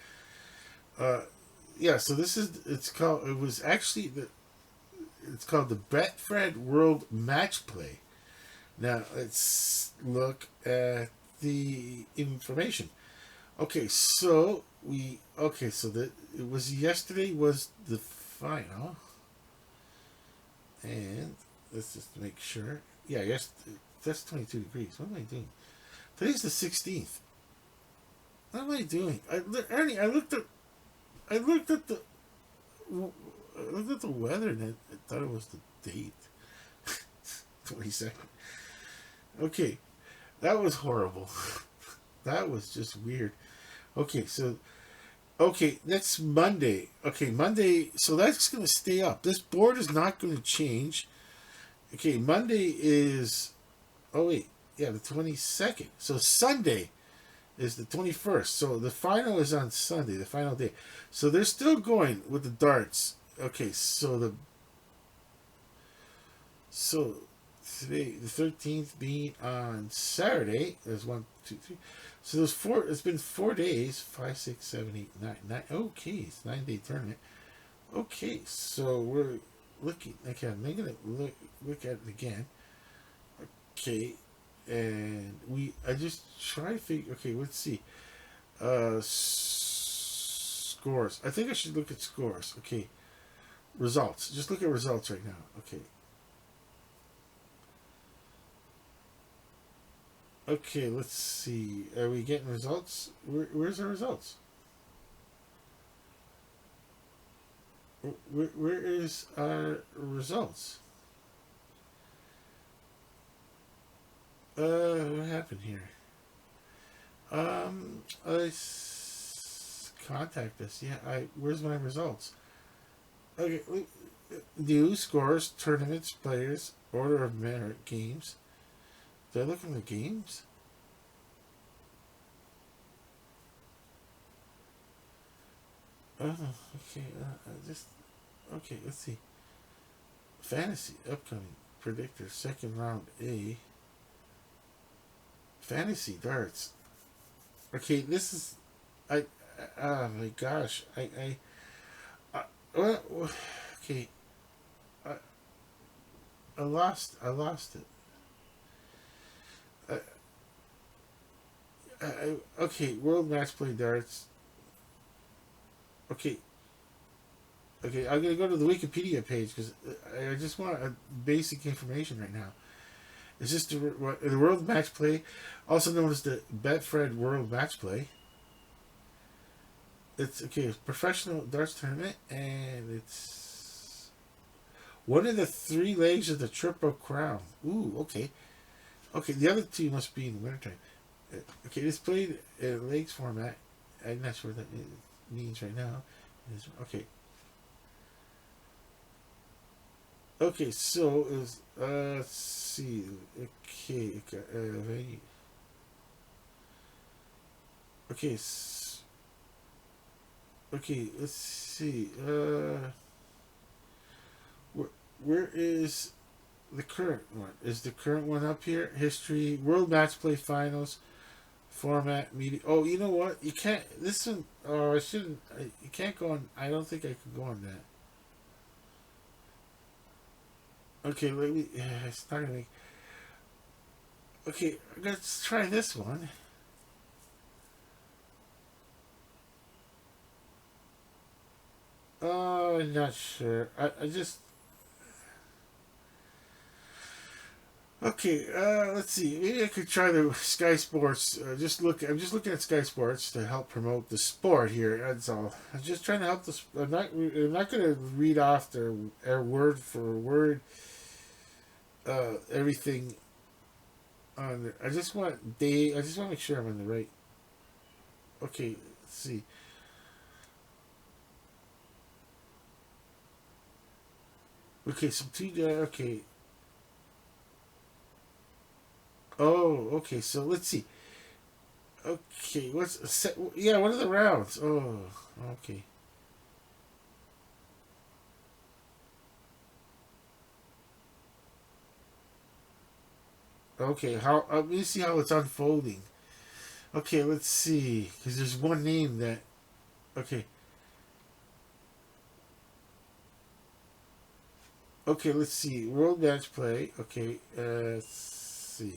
So it's called the Betfred World Match Play. Now let's look at the information. Yesterday was the final, and let's just make sure. Yeah, yes, that's 22 degrees. What am I doing? Today's the 16th. What am I doing? Ernie, I looked at the weather and I thought it was the date. 22nd. Okay, that was horrible. That was just weird. Next Monday. Monday, so that's going to stay up. This board is not going to change. Monday is, the 22nd. So Sunday is the 21st. So the final is on Sunday, the final day. So they're still going with the darts. today, the 13th being on Saturday. There's 1, 2, 3. So there's four. It's been 4 days. 5, 6, 7, 8, 9. Okay, it's 9-day tournament. Okay, so we're looking. Okay, I'm gonna look at it again. Okay, and I just try to figure. Okay, let's see. Scores. I think I should look at scores. Okay, results. Just look at results right now. Okay. Okay, let's see. Are we getting results? Where's our results? Where is our results? What happened here? Contact us. Yeah, where's my results? Okay, new scores, tournaments, players, order of merit, games. Did I look in the games? Oh, okay. Okay. Let's see. Fantasy upcoming predictor second round A. Fantasy darts. Okay, this is. I. Oh my gosh. Well, okay. I, I lost. I lost it. Okay, World Match Play Darts. Okay, okay, I'm gonna go to the Wikipedia page because I just want basic information right now. It's just the World Match Play, also known as the Betfred World Match Play. It's okay, it's professional darts tournament, and it's one of the three legs of the Triple Crown. Ooh, okay, okay. The other two must be in the wintertime. Okay, it's played in legs format. I'm not sure what that means right now. Okay. Okay, so is let's see. Okay, okay, okay. Let's see. Where is the current one? Is the current one up here? History, World Match Play Finals, format, media. Oh, you know what? You can't. This one. Oh, I shouldn't. You can't go on. I don't think I could go on that. Okay, let me. It's not gonna make. Okay, let's try this one. Oh, I'm not sure. I just. Okay, let's see. Maybe I could try the Sky Sports. Just look. I'm just looking at Sky Sports to help promote the sport here. That's all. I'm just trying to help the. I'm not. I'm not going to read off their word for word. Everything on. I just want day. I just want to make sure I'm on the right. Okay. Let's see. Okay. So two. Okay. Oh. Okay. So let's see. Okay. What's set? Yeah. What are the rounds? Oh. Okay. Okay, how? Let me see how it's unfolding. Okay, let's see. Because there's one name that. Okay. Okay, let's see. World Match Play. Okay, let's see.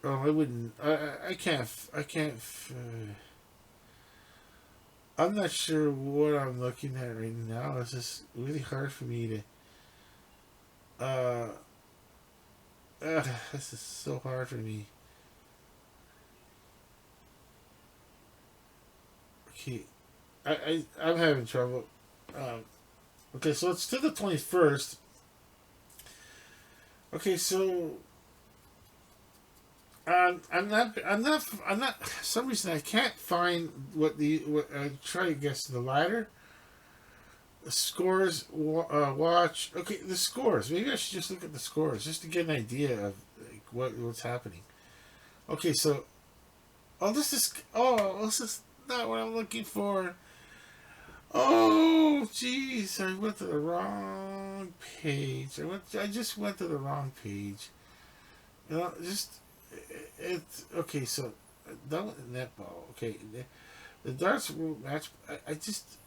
Oh, I wouldn't. I can't. I can't. I'm not sure what I'm looking at right now. It's just really hard for me to. This is so hard for me. Okay, I'm having trouble. Um, okay, so it's to the 21st. Okay, so I'm not. For some reason I can't find what the. What I try to guess the ladder. The scores. Watch. Okay, the scores. Maybe I should just look at the scores just to get an idea of like, what's happening. Okay, so this is not what I'm looking for. Oh, jeez, I went to the wrong page. I just went to the wrong page. You know, just it's okay. So done with netball. Okay, the darts match. I just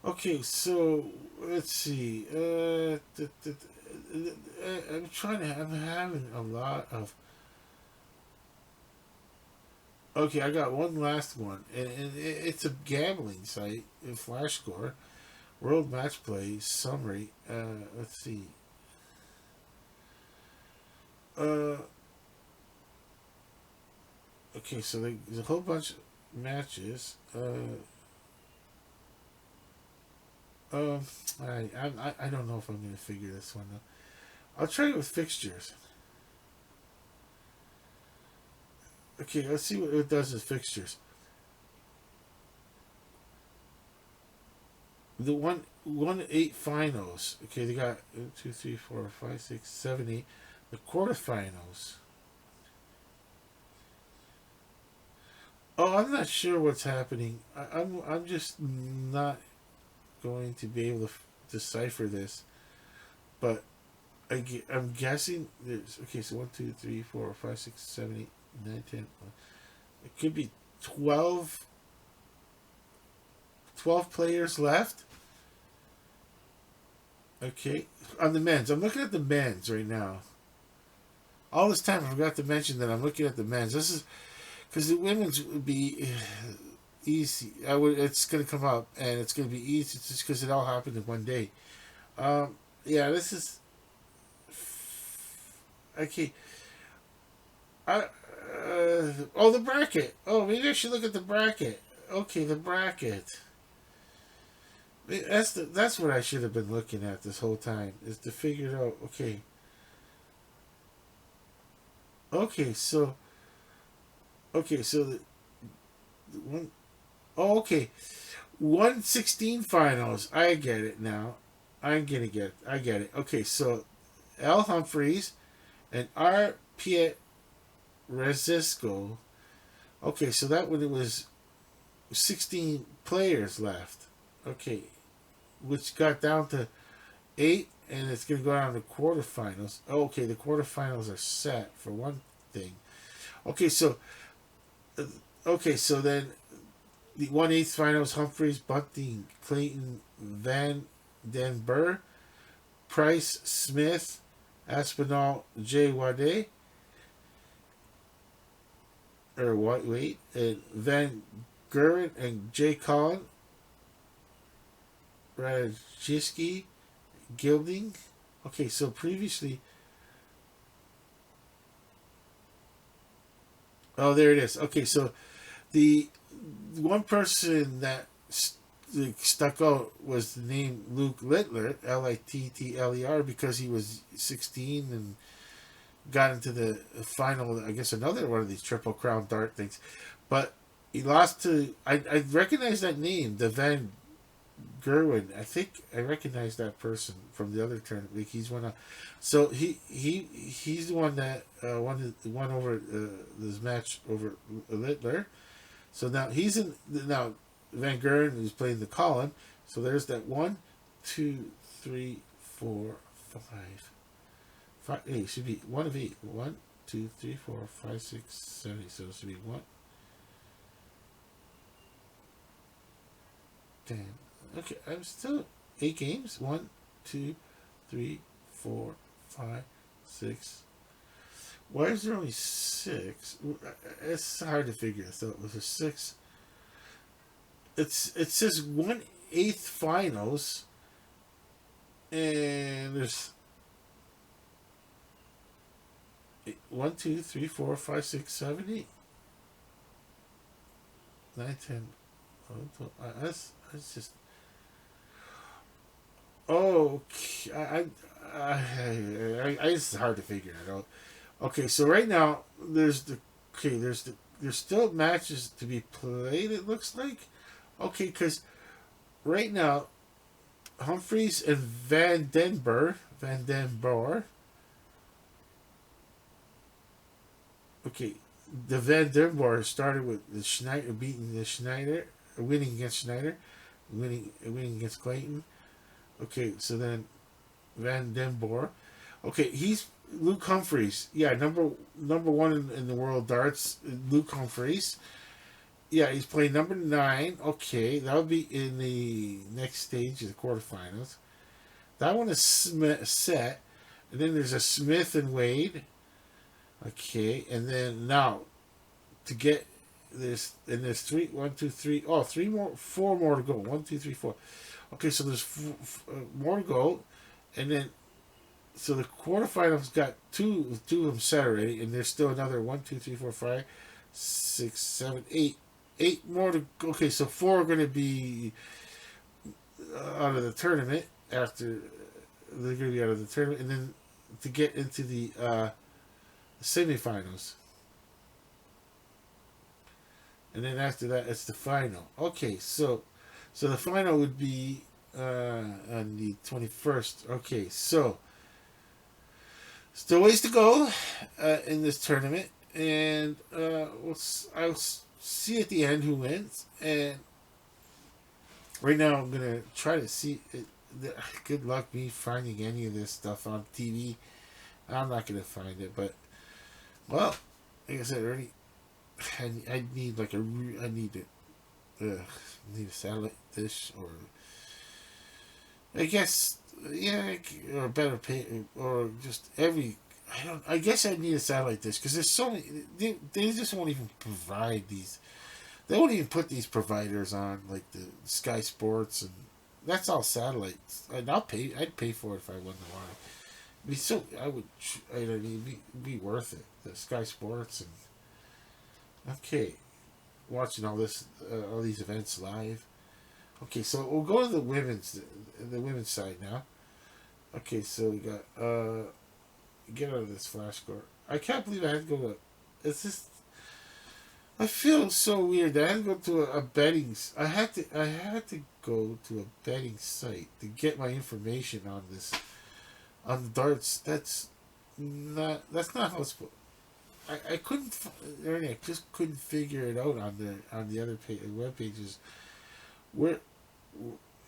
okay. So let's see. I'm trying to. I'm having a lot of. Okay, I got one last one, and it's a gambling site. Flash score, world match play summary. Let's see. Uh, okay, so there's a whole bunch of matches. Um, I don't know if I'm gonna figure this one out. I'll try it with fixtures. Okay, let's see what it does with fixtures. The 1-8 finals. Okay, they got 2, 3, 4, 5, 6, 7, 8. The quarterfinals. Oh, I'm not sure what's happening. I'm just not going to be able to decipher this. But I'm guessing there's okay. So 1, 2, 3, 4, 5, 6, 7, 8, 9, 10. It could be 12 players left. Okay, on the men's. I'm looking at the men's right now. All this time, I forgot to mention that I'm looking at the men's. This is because the women's would be easy. It's going to come up, and it's going to be easy just because it all happened in one day. Yeah, this is okay. The bracket. Oh, maybe I should look at the bracket. Okay, the bracket. That's what I should have been looking at this whole time is to figure it out. Okay. Okay, so the one oh okay. 116 finals. I get it now. I get it. Okay, so L Humphreys and R Piet Resisco. Okay, so that when it was 16 players left. Okay, which got down to 8, and it's going to go down to quarterfinals. Okay, the quarterfinals are set for one thing. Okay, so uh, then the 1/8 finals: Humphreys, Bunting, Clayton, Van Den Burr, Price, Smith, Aspinall, J. Wade, or wait, and Van Guren and J. Collin, Rajiski, Gilding. Okay, so previously. Oh, there it is. Okay, so the one person that stuck out was the name Luke Littler, Littler, because he was 16 and got into the final. I guess another one of these Triple Crown dart things, but he lost to. I recognize that name, the Van Gerwin. I think I recognize that person from the other tournament. Like he's one of, so he's the one that won over this match over Littler. So now he's in now Van Gern is playing the Colin. So there's that 1, 2, 3, 4, 5. It should be 1 of 8. 1, 2, 3, 4, 5, 6, 7. So it should be 1, 10. Okay, I'm still 8 games. 1, 2, 3, 4, 5, 6. Why is there only 6? It's hard to figure this out. With a 6, it says 1/8 finals, and there's 1, 2, 3, 4, 5, 6, 7, 8, 9, 10, That's just. Oh, okay. It's hard to figure it out. Okay, so right now there's still matches to be played. It looks like. Okay, because right now Humphreys and Van Den Boer. Okay, the Van Den Boer started with the Schneider beating the Schneider, winning against Schneider, winning against Clayton. Okay, so then Van Den Boer. Okay, he's Luke Humphreys. Yeah, number one in the world darts. Luke Humphreys. Yeah, he's playing number 9. Okay, that'll be in the next stage of the quarterfinals. That one is set, and then there's a Smith and Wade. Okay, and then now to get this, and there's three, one, two, three. Oh, three more, four more to go. One, two, three, four. Okay, so there's more to go, and then so the quarterfinals got two of them set already, and there's still another 1, 2, 3, 4, 5, 6, 7, 8. 8 more to go. Okay, so 4 are going to be out of the tournament after they're going to be out of the tournament, and then to get into the semifinals, and then after that it's the final. Okay, so the final would be on the 21st. Okay, so still ways to go in this tournament, and I'll see at the end who wins. And right now I'm gonna try to see it. Good luck me finding any of this stuff on TV. I'm not gonna find it, but well, like I said, Ernie, I need like I need a satellite dish, or I guess, yeah, or better pay, or just every. I guess I need a satellite dish because there's so many. They just won't even provide these. They won't even put these providers on like the Sky Sports, and that's all satellites. And I'd pay for it if I wasn't want. Be so I would. I mean, be worth it. The Sky Sports, and okay, watching all these events live. Okay, so we'll go to the women's side now. Okay, so we got get out of this flashcard. I can't believe I had to go to. It's just. I feel so weird that I had to go to a betting. I had to go to a betting site to get my information on this, on the darts. That's not how it's. I couldn't. Ernie, I just couldn't figure it out on the other web pages, where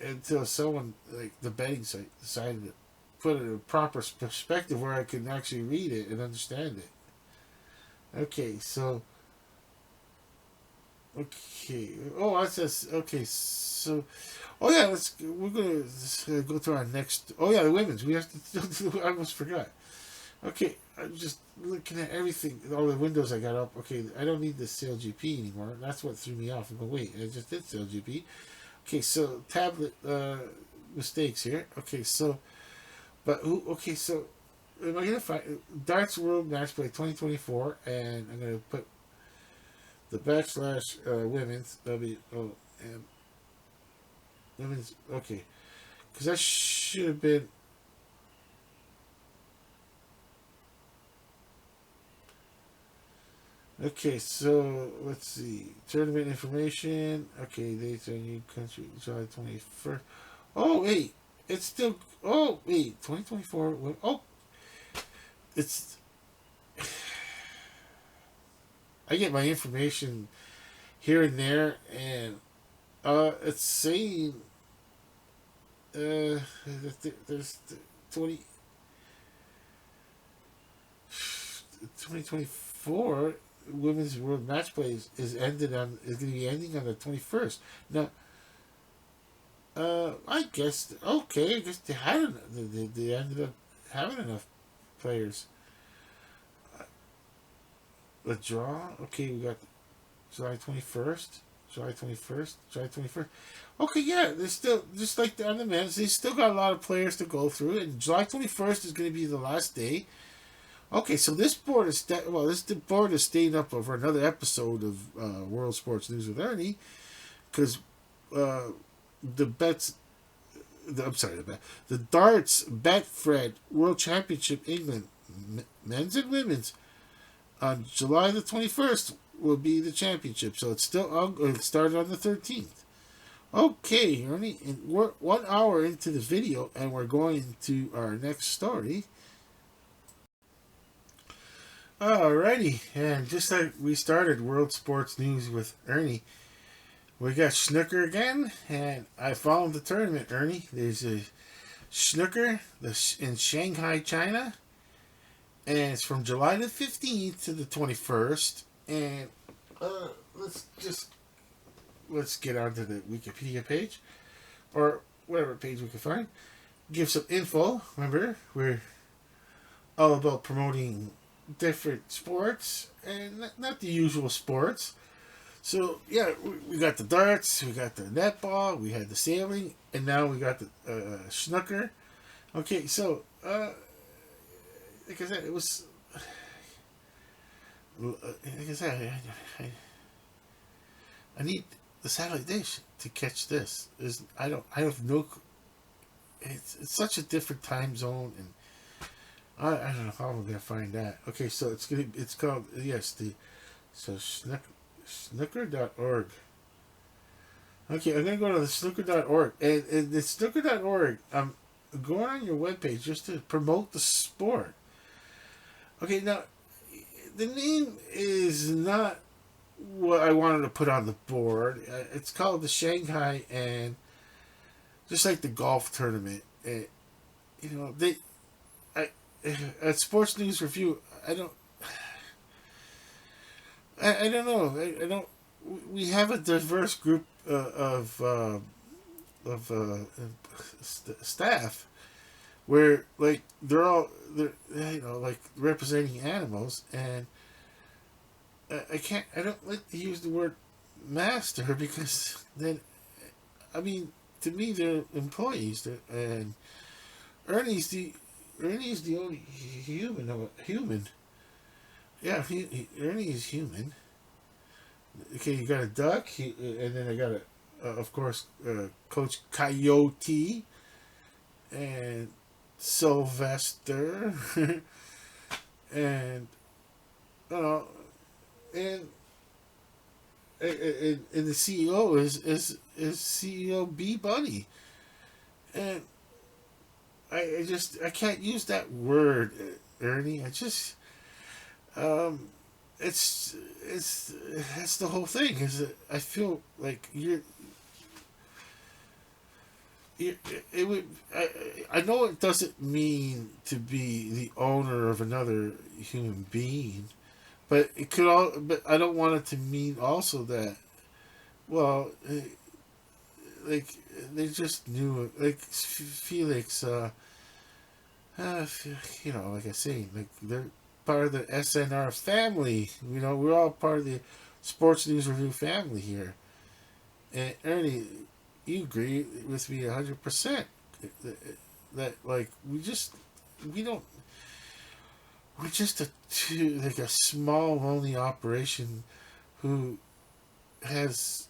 until someone like the betting site decided to put it in a proper perspective where I could actually read it and understand it. Okay, so. Okay. Oh, I says okay. So, oh yeah, we're gonna go to our next. Oh yeah, the women's. We have to. I almost forgot. Okay, I'm just looking at everything, all the windows I got up. Okay, I don't need the CLGP anymore. That's what threw me off. I go, wait, I just did CLGP. Okay, so tablet mistakes here. Okay, so, but who? Okay, so am I gonna find Darts World Match Play 2024, and I'm gonna put the / women's and women's. Okay, because that should have been. Okay, so let's see. Tournament information. Okay, dates on new country, July 21st. Oh wait, it's still. Oh wait, 2024. Oh, it's. I get my information here and there, and it's saying there's 2024 Women's World Match Play is going to be ending on the 21st. Now, I guess okay. I guess they ended up having enough players. The draw. Okay, we got July 21st. July 21st. July 21st. Okay, yeah, there's still, just like on the men's, they still got a lot of players to go through, and July 21st is going to be the last day. Okay, so this board is board is staying up over another episode of World Sports News with Ernie, because the bets. I'm sorry, the darts Betfred World Championship England men's and women's on July the 21st will be the championship. So it's still on. It started on the 13th. Okay, Ernie, and we're 1 hour into the video, and we're going to our next story. Alrighty, and just like we started World Sports News with Ernie, we got snooker again, and I followed the tournament, Ernie. There's a snooker in Shanghai, China, and it's from July the 15th to the 21st. And let's get onto the Wikipedia page, or whatever page we can find. Give some info. Remember, we're all about promoting different sports and not the usual sports. So yeah, we got the darts, we got the netball, we had the sailing, and now we got the snooker. Okay, so like I said, it was like I said, I need the satellite dish to catch this. I have no. It's such a different time zone, and I don't know how I'm gonna find that. Okay, so it's called snooker.org. Okay, I'm gonna go to the snooker.org, and the snooker.org. I'm going on your webpage just to promote the sport. Okay, now the name is not what I wanted to put on the board. It's called the Shanghai, and just like the golf tournament, at Sports News Review, I don't know. I don't. We have a diverse group of staff where like they're like representing animals, and I don't like to use the word master because then, I mean, to me they're employees, and Ernie's the only human. Yeah, Ernie is human. Okay, you got a duck, and then I got of course, Coach Coyote and Sylvester, and uh, and and the CEO is CEO B Bunny, and I can't use that word, Ernie. It's that's the whole thing. Is that I feel like it would. I know it doesn't mean to be the owner of another human being, but it could all. But I don't want it to mean also that. Well, like they just knew, like Felix. Like I say, like they're part of the SNR family. We're all part of the Sports News Review family here. And Ernie, you agree with me 100% that like we don't. We're just a small lonely operation who has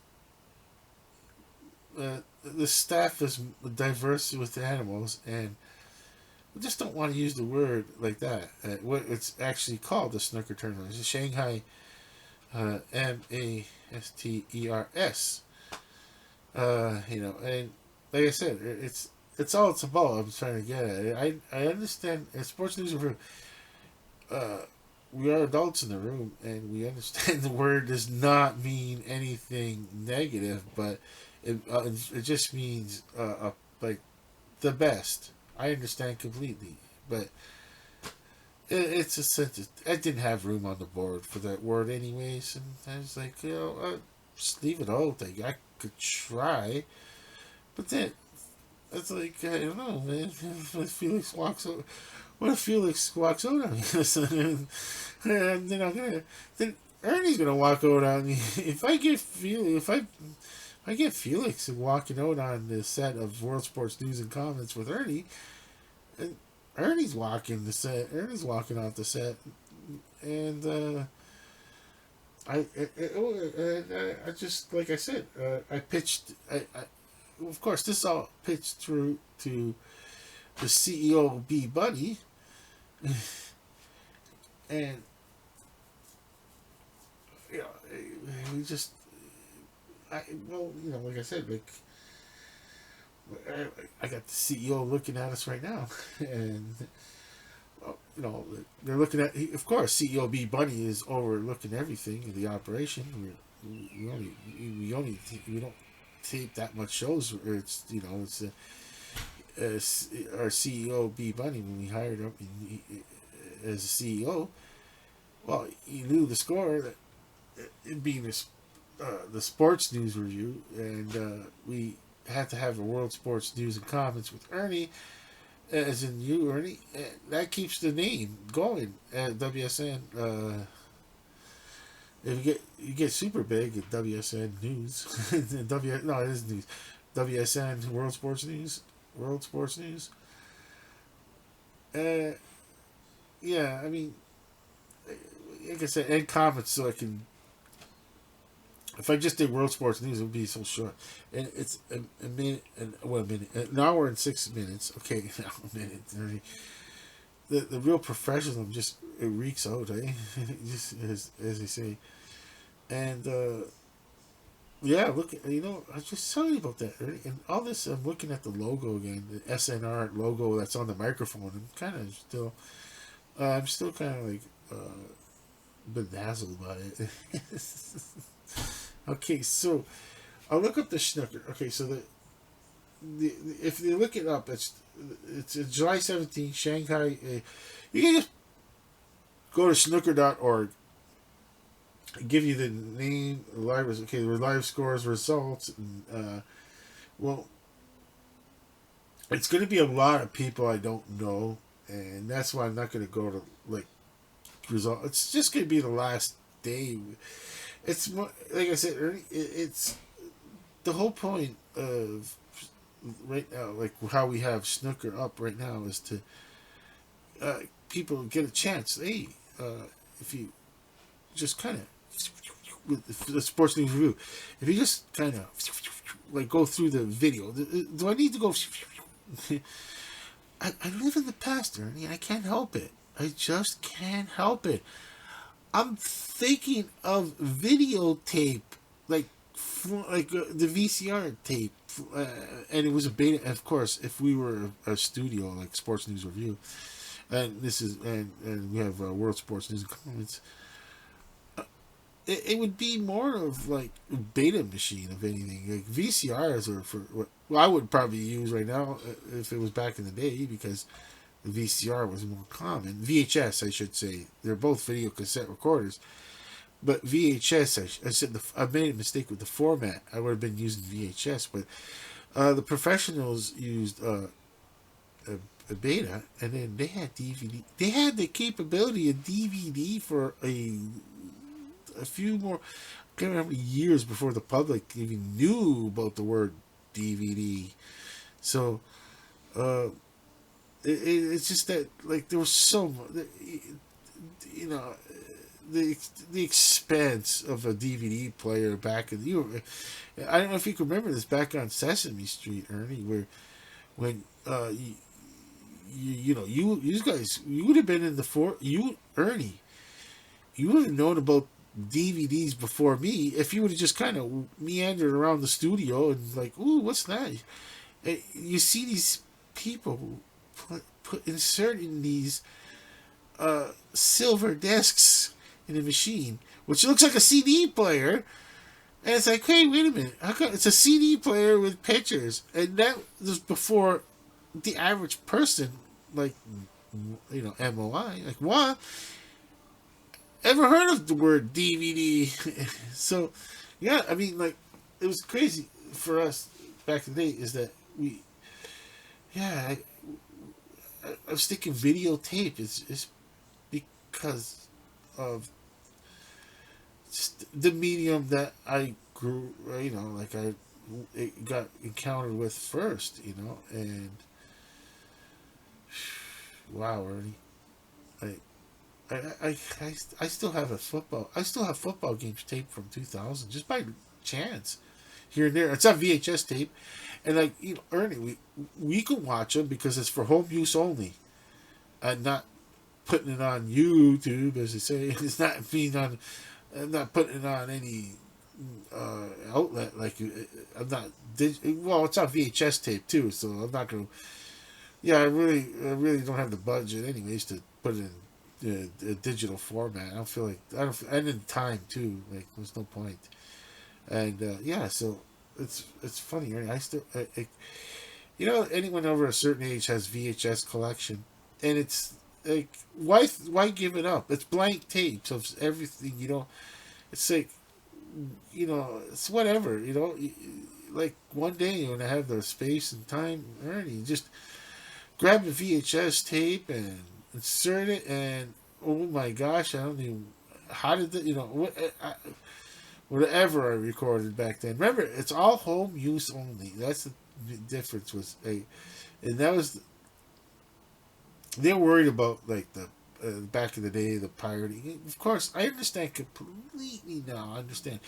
the staff is diverse with animals, and we just don't want to use the word like that. What it's actually called, the snooker tournament. It's the Shanghai Masters. And like I said, it's all it's about. I'm trying to get at it. I understand. Sports News Review. We are adults in the room, and we understand the word does not mean anything negative, but it just means like the best. I understand completely, but it's a sentence. I didn't have room on the board for that word anyways, and I was like, just leave it out. I could try, but then it's like, I don't know, man. What if Felix walks out? What if Felix walks out on me? And then Ernie's gonna walk out on me. If I get Felix walking out on the set of World Sports News and Comments with Ernie, and Ernie's walking the set. Ernie's walking off the set, and I just like I said, I pitched. Of course, this all pitched through to the CEO B Buddy, and you know, we just, like I said, like I got the CEO looking at us right now, and they're looking at. Of course, CEO B Bunny is overlooking everything in the operation. We don't tape that much shows. It's our CEO B Bunny when we hired him as a CEO. Well, he knew the score that it being the sports news review, and we had to have a world sports news and comments with Ernie, as in you, Ernie. That keeps the name going at WSN. If you get super big at WSN News, no, it is news. WSN World Sports News. Uh, yeah, I mean, like I said, and comments, so I can. If I just did World Sports News, it would be so short. And it's a minute, an hour and 6 minutes. Okay, a minute. The real professionalism just it reeks out, eh? Just as they say. And yeah, look, I was just telling you about that. And all this, I'm looking at the logo again, the SNR logo that's on the microphone. I'm still kind of like bedazzled by it. Okay, so I'll look up the snooker. Okay, so the if you look it up, it's July 17th, Shanghai. You can just go to snooker.org. Give you the name, the live scores, results. And, well, it's going to be a lot of people I don't know, and that's why I'm not going to go to like result. It's just going to be the last day. It's more, like I said, Ernie. It's the whole point of right now, like how we have snooker up right now, is to people get a chance. Hey, if you just kind of with the sports news review, if you just kind of like go through the video, do I need to go? I live in the past, Ernie. I can't help it. I just can't help it. I'm thinking of videotape, like the VCR tape, and it was a beta. Of course, if we were a studio like Sports News Review, and this is and we have World Sports News and Comments, it would be more of like a beta machine of anything. Like VCRs are for what I would probably use right now if it was back in the day, because the VCR was more common. VHS, I should say. They're both video cassette recorders. But VHS, I made a mistake with the format. I would have been using VHS, but the professionals used a beta, and then they had DVD. They had the capability of DVD for a few more. I can't remember years before the public even knew about the word DVD. So, it's just that like there was so much, the expense of a DVD player back in I don't know if you can remember this back on Sesame Street, Ernie, where when you guys, you would have been in Ernie, you would have known about DVDs before me if you would have just kind of meandered around the studio and like, ooh, what's that? You see these people inserting these silver discs in a machine, which looks like a CD player, and it's like, hey, wait a minute, how come it's a CD player with pictures? And that was before the average person, like, MOI, like, what? Ever heard of the word DVD? So, yeah, I mean, like, it was crazy for us back in the day, is that I was thinking videotape is because of just the medium that I grew, like it got encountered with first, and wow, Ernie, I still have a football. I still have football games taped from 2000 just by chance here and there. It's on VHS tape, and like Ernie, we can watch them because it's for home use only, and not putting it on YouTube, as they say. It's not being on, not putting it on any outlet. Like I'm not. Well, it's on VHS tape too, so I'm not gonna. Yeah, I really don't have the budget, anyways, to put it in a digital format. I don't feel like and in time too. Like there's no point. And yeah, so it's funny. Right? I still, anyone over a certain age has VHS collection, and it's like why give it up? It's blank tapes of everything. It's like it's whatever. Like one day you're gonna have the space and time, Ernie. Just grab a VHS tape and insert it, and oh my gosh, I don't even how did that whatever I recorded back then. Remember, it's all home use only. That's the difference. And that was they're worried about like the back in the day the pirating. Of course, I understand completely now. I understand,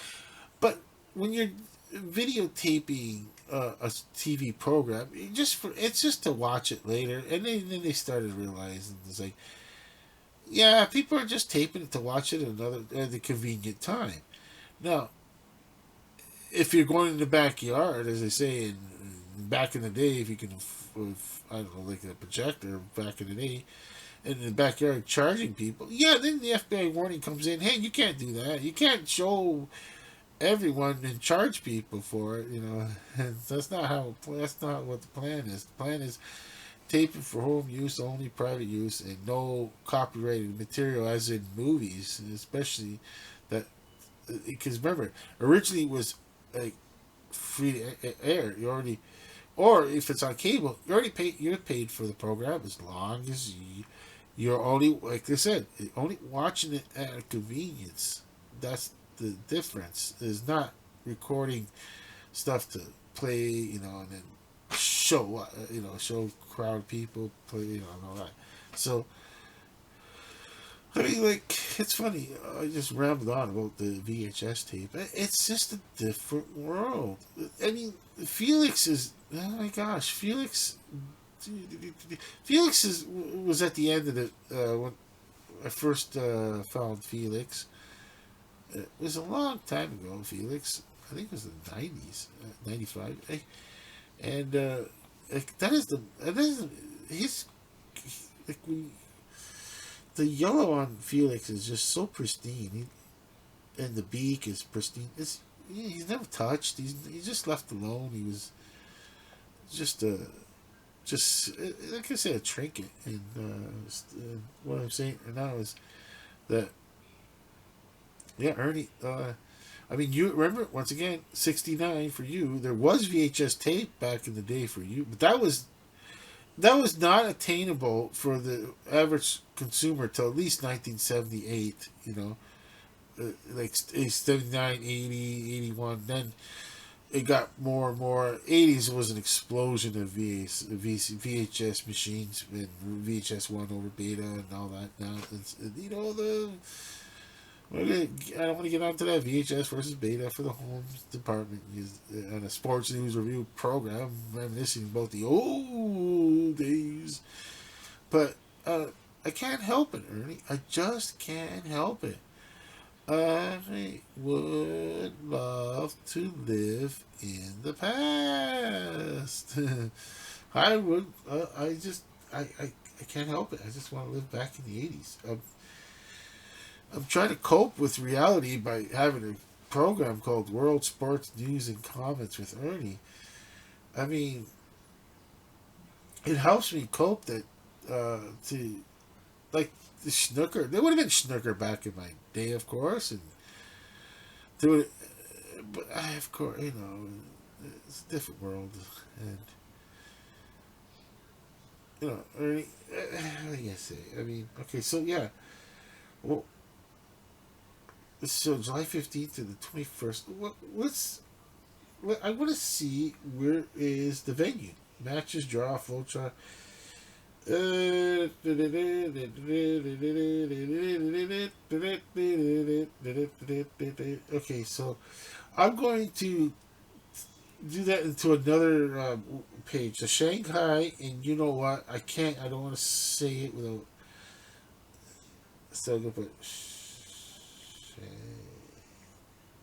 but when you're videotaping a TV program, it's just to watch it later, and then they started realizing it's like, yeah, people are just taping it to watch it at a convenient time. Now, if you're going in the backyard, as they say back in the day, if you can, I don't know, like a projector back in the day, in the backyard charging people, yeah, then the FBI warning comes in. Hey, you can't do that. You can't show everyone and charge people for it. And that's not how. That's not what the plan is. The plan is taping for home use only, private use, and no copyrighted material, as in movies, especially that. Because remember, originally it was like free to air. You already, or if it's on cable, you already paid. You're paid for the program as long as you're only, like I said, only watching it at a convenience. That's the difference. Is not recording stuff to play, and then show crowd people play, and all that. So I mean, like, it's funny. I just rambled on about the VHS tape. It's just a different world. I mean, Felix is. Oh my gosh, Felix. Felix was at the end of it when I first found Felix. It was a long time ago, Felix. I think it was the 90s, 95. And his, like, the yellow on Felix is just so pristine, and the beak is pristine. He's never touched. He's just left alone. He was just like I said, a trinket. And what I'm saying now is that yeah, Ernie. I mean, you remember once again, '69 for you. There was VHS tape back in the day for you, but that was not attainable for the average consumer till at least 1978, like 79, 80, 81. Then it got more and more. 80s was an explosion of VHS machines and VHS 1 over beta and all that. Now, I don't want to get onto that VHS versus beta for the home department on a sports news review program, reminiscing about the old days. But I can't help it, Ernie. I just can't help it. I would love to live in the past. I would. I can't help it. I just want to live back in the 80s. I'm trying to cope with reality by having a program called World Sports News and Comments with Ernie. I mean, it helps me cope that to like the snooker. There would have been snooker back in my day, of course, and there would, but of course, it's a different world, and Ernie. I guess I mean, okay, so yeah, well. So July 15th to the 21st. I want to see where is the venue. Matches, draw, flow chart. Okay, so I'm going to do that into another page. The Shanghai, and you know what? I don't want to say it without. So I'm gonna put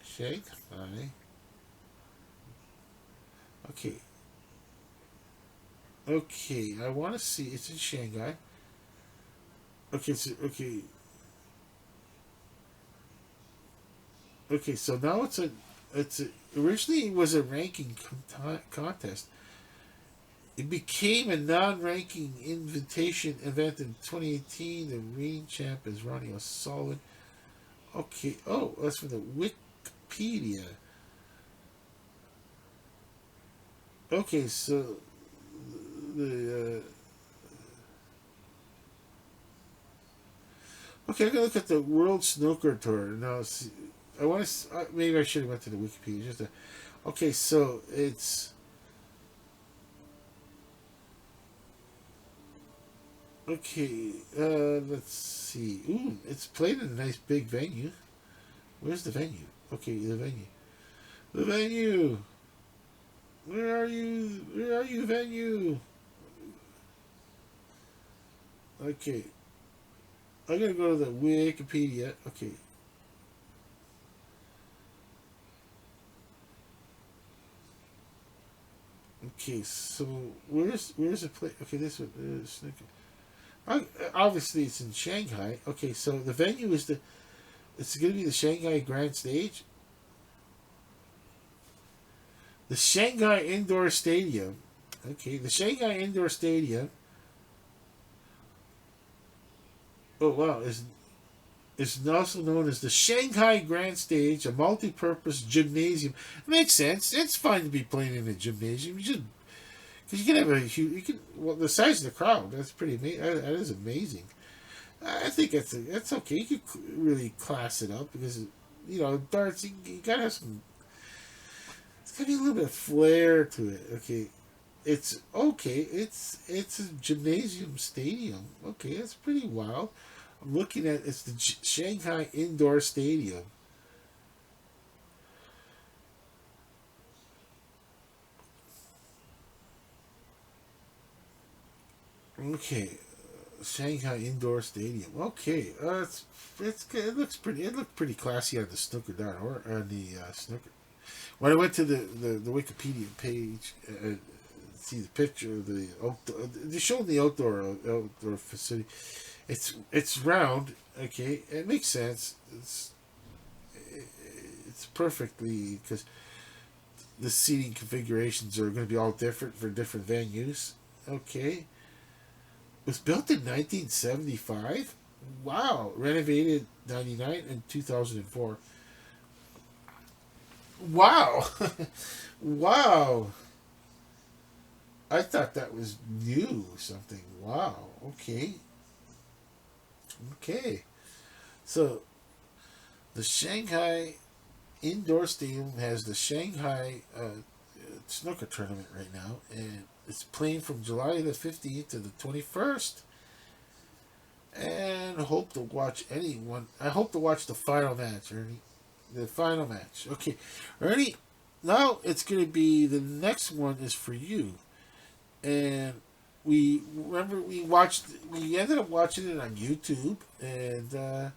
Shanghai. Okay, okay. I want to see. It's in Shanghai. Okay, so okay. So now originally it was a ranking contest. It became a non-ranking invitation event in 2018. The reigning champ is running a solid. Okay. Oh, that's from the Wikipedia. Okay, so the okay, I'm gonna look at the World Snooker Tour now. See, I want to. Maybe I should have went to the Wikipedia. Okay, so it's okay. Let's see. Ooh, it's played in a nice big venue. Where's the venue? Okay, the venue. The venue. Where are you? Where are you, venue? Okay, I'm gonna go to the Wikipedia. Okay. Okay, so where's the place? Okay, this one. Obviously, it's in Shanghai. Okay, so the venue is it's going to be the Shanghai Grand Stage, the Shanghai Indoor Stadium. Okay, the Shanghai Indoor Stadium. Oh wow, is also known as the Shanghai Grand Stage, a multi-purpose gymnasium. It makes sense. It's fine to be playing in a gymnasium. You just because you can have a huge, you can well the size of the crowd. That's pretty amazing. That is amazing. I think that's okay. You could really class it up because darts. You gotta have some. It's gotta be a little bit of flair to it. Okay, it's okay. It's a gymnasium stadium. Okay, that's pretty wild. I'm looking at it's the Shanghai Indoor Stadium. Okay, Shanghai Indoor Stadium. Okay, it's good. It looks pretty. It looked pretty classy on the snooker dot or on the snooker. When I went to the Wikipedia page, see the picture of the outdoor, they showed the outdoor facility. It's round. Okay, it makes sense. It's perfectly because the seating configurations are going to be all different for different venues. Okay, it was built in 1975. Wow, renovated 99 and 2004. Wow, wow. I thought that was new or something. Wow. Okay. Okay. So the Shanghai Indoor Stadium has the Shanghai Snooker Tournament right now, and it's playing from July the 15th to the 21st. And hope to watch anyone. I hope to watch the final match, Ernie. The final match. Okay, Ernie. Now it's going to be the next one is for you, and we remember we ended up watching it on YouTube, and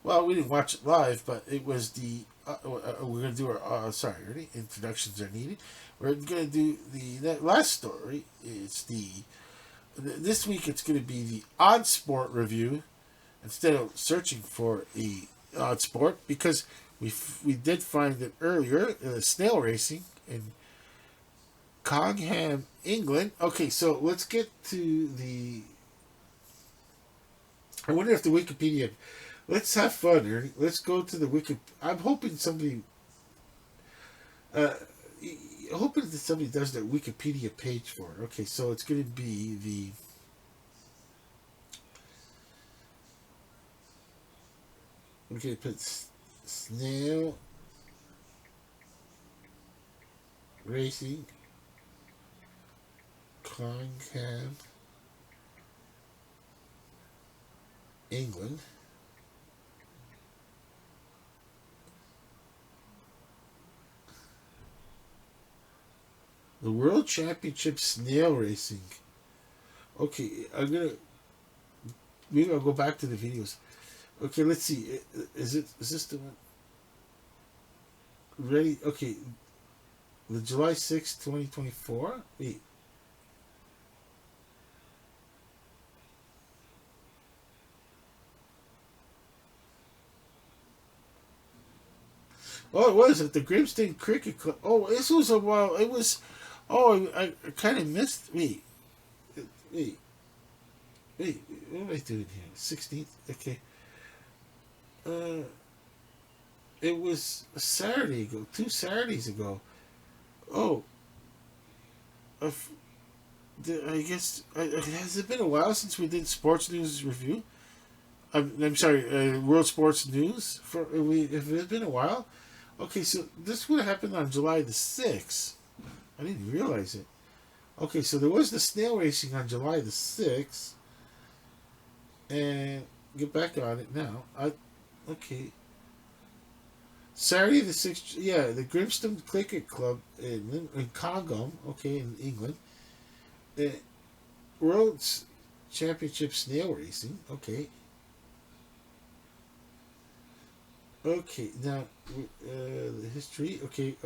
well, we didn't watch it live, but it was the we're gonna do our sorry, Ernie. Introductions are needed. We're gonna do the last story. It's this week. It's gonna be the odd sport review instead of searching for a odd sport because we did find it earlier. Snail racing in Congham, England. Okay, so let's get to the. I wonder if the Wikipedia. Let's have fun, Ernie. Let's go to the Wiki. I'm hoping somebody. Uh, hoping that somebody does their Wikipedia page for it. Okay, so it's going to be the. Okay, put snail racing Congham England. The World Championship Snail Racing. Okay, I'm gonna maybe I'll go back to the videos. Okay, let's see. Is this the one? Ready? Okay, the July 6th, 2024. Wait. Oh, it was at the Grimston Cricket Club. Oh, this was a while. It was. Oh, I kind of missed. Wait, wait. What am I doing here? 16th. Okay. Uh, it was a Saturday ago. 2 Saturdays ago. Oh, I guess has it been a while since we did sports news review? I'm sorry, World Sports News. If it's been a while. Okay, so this would have happened on July 6th. I didn't realize it. Okay, so there was the snail racing on July 6th, and get back on it now. Okay. Saturday the 6th, yeah, the Grimston Cricket Club in Congo, okay, in England. The World Championship Snail Racing, okay. Okay, now, the history, okay,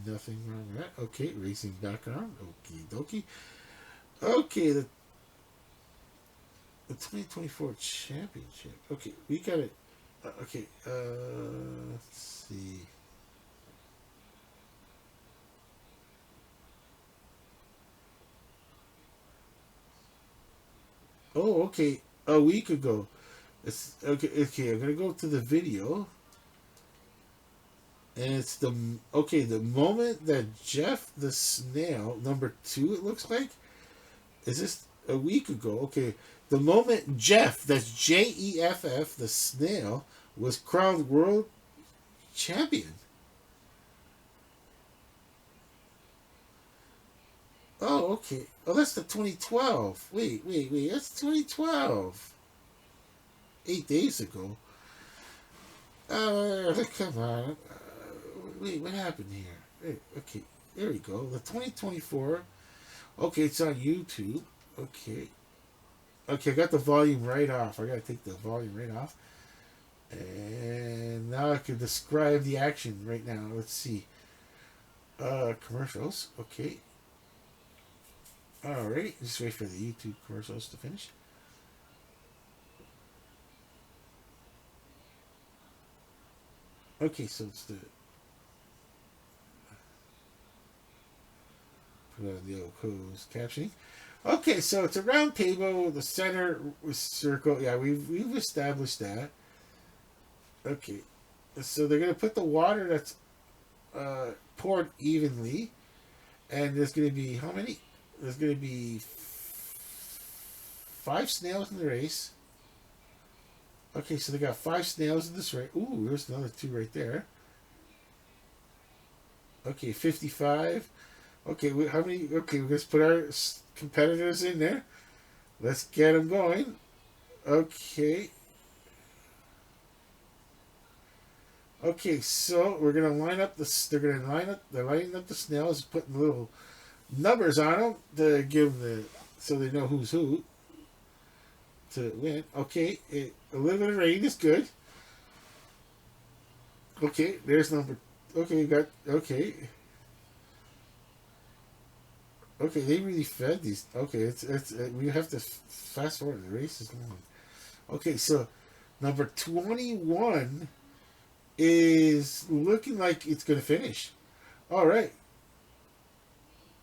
nothing wrong with that. Okay, racing background, okie dokie. Okay, the 2024 championship. Okay, we got it. Okay, let's see. Oh, okay, a week ago. It's okay. I'm gonna go to the video, and it's the moment that Jeff the snail number 2. It looks like is this a week ago? Okay, the moment Jeff, that's Jeff the snail, was crowned world champion. Oh, okay. Oh, that's the 2012. Wait. That's 2012. 8 days ago. Come on. Wait, what happened here? Okay, there we go. The 2024. Okay, it's on YouTube. Okay. Okay, I got the volume right off. I gotta take the volume right off. And now I can describe the action right now. Let's see. Commercials. Okay. Alright. Just wait for the YouTube commercials to finish. Okay, so it's the put on the old closed captioning. Okay, so it's a round table. The center was circle. Yeah, we've established that. Okay, so they're gonna put the water that's poured evenly, and there's gonna be how many? There's gonna be 5 snails in the race. Okay, so they got 5 snails in this race. Ooh, there's another 2 right there. Okay, 55. Okay, how many? Okay, we're gonna put our competitors in there. Let's get them going. Okay. Okay, so we're gonna line up the. They're gonna line up. They're lining up the snails, putting little numbers on them to give the so they know who's who to win. Okay, a little bit of rain is good. Okay, there's number. Okay, you got okay. Okay, they really fed these. Okay, it's we have to fast forward. The race is long. Okay, so number 21 is looking like it's gonna finish. All right,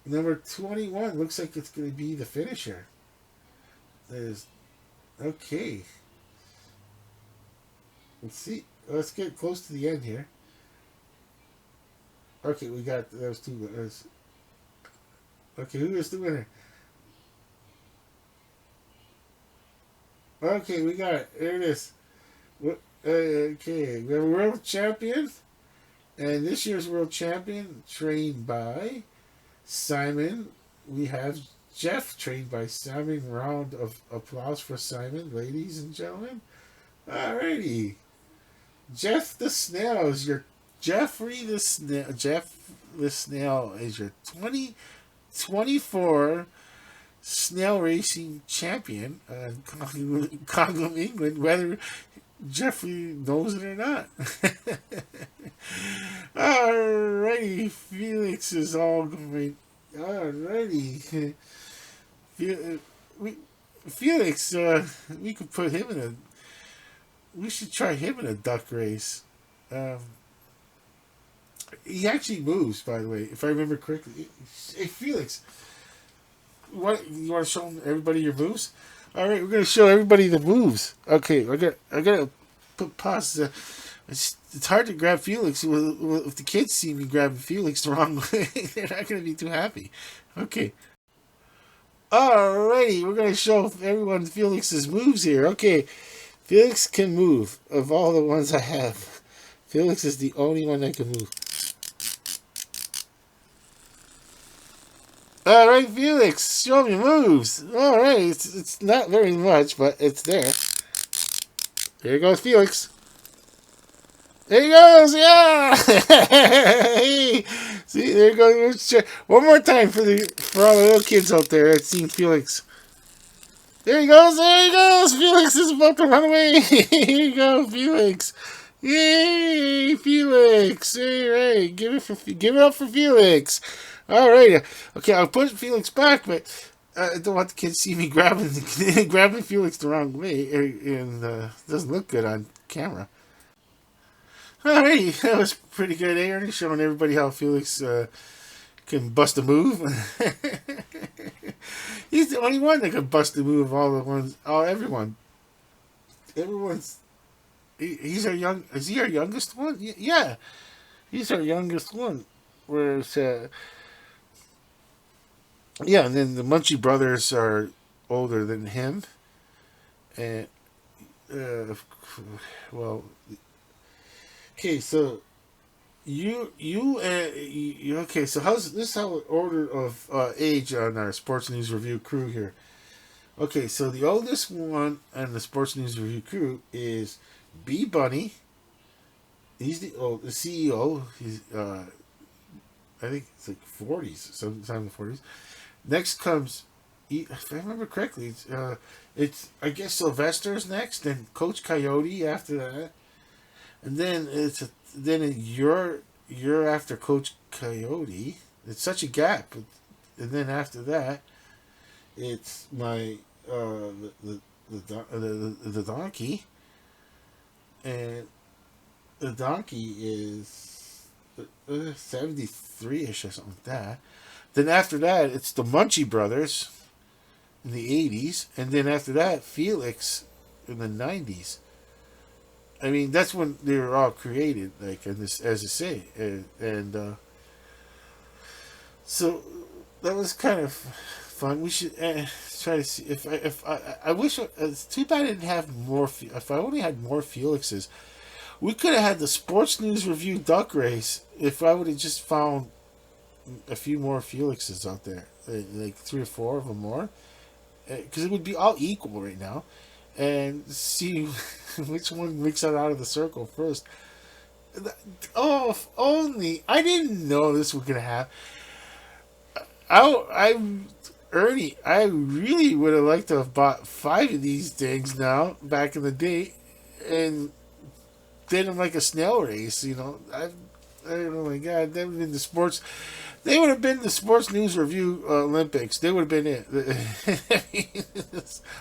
number 21 looks like it's gonna be the finisher. There's okay. Let's see. Let's get close to the end here. Okay, we got those two. Okay, who is the winner? Okay, we got it. There it is. Okay, we have a world champion, and this year's world champion trained by Simon. We have Jeff, trained by Simon. Round of applause for Simon, ladies and gentlemen. Alrighty. Jeff the Snail is your Jeffrey the Snail. Jeff the Snail is your 2024 snail racing champion in Congo, England, whether Jeffrey knows it or not. Alrighty, Felix is all going. Alrighty. Felix, we could put him in a. We should try him in a duck race. He actually moves, by the way, if I remember correctly. Hey, Felix, you want to show everybody your moves? All right, we're going to show everybody the moves. Okay, I got to put pause. It's hard to grab Felix. If the kids see me grabbing Felix the wrong way, they're not going to be too happy. Okay. Alrighty, we're going to show everyone Felix's moves here. Okay, Felix can move. Of all the ones I have, Felix is the only one that can move. Alright, Felix, show me your moves. Alright, it's not very much, but it's there. There goes Felix. There he goes, yeah! See, there he goes. One more time for all the little kids out there that's seen Felix. There he goes, Felix is about to run away. Here you go, Felix. Yay, Felix. All right, give it up for Felix. All right, okay, I'll put Felix back, but I don't want the kids to see me grabbing Felix the wrong way, and it doesn't look good on camera. Alright, that was pretty good, Ernie, showing everybody how Felix can bust a move. He's the only one that can bust a move. Everyone. Everyone's. He's our young. Is he our youngest one? Yeah, he's our youngest one. Whereas, and then the Munchie brothers are older than him, and well. Okay, so okay, so how's this? How order of age on our Sports News Review crew here? Okay, so the oldest one on the Sports News Review crew is B Bunny. He's the CEO. He's I think it's like 40s, sometime in the 40s. Next comes, if I remember correctly, it's I guess Sylvester's next, then Coach Coyote after that. And then you're after Coach Coyote. It's such a gap, and then after that, it's my the donkey, and the donkey is 73ish or something like that. Then after that, it's the Munchie brothers in the 80s, and then after that, Felix in the 90s. I mean, that's when they were all created, like in this, as I say, and so that was kind of fun. We should try to see if I wish it's too bad I didn't have more. If I only had more Felixes, we could have had the Sports News Review duck race. If I would have just found a few more Felixes out there, like 3 or 4 of them more, because it would be all equal right now. And see which one makes it out of the circle first. Oh, if only I didn't know this was gonna happen. Ernie, I really would have liked to have bought 5 of these things now back in the day, and did them like a snail race. You know, oh my God, that would have been the sports. They would have been the Sports News Review Olympics. They would have been it.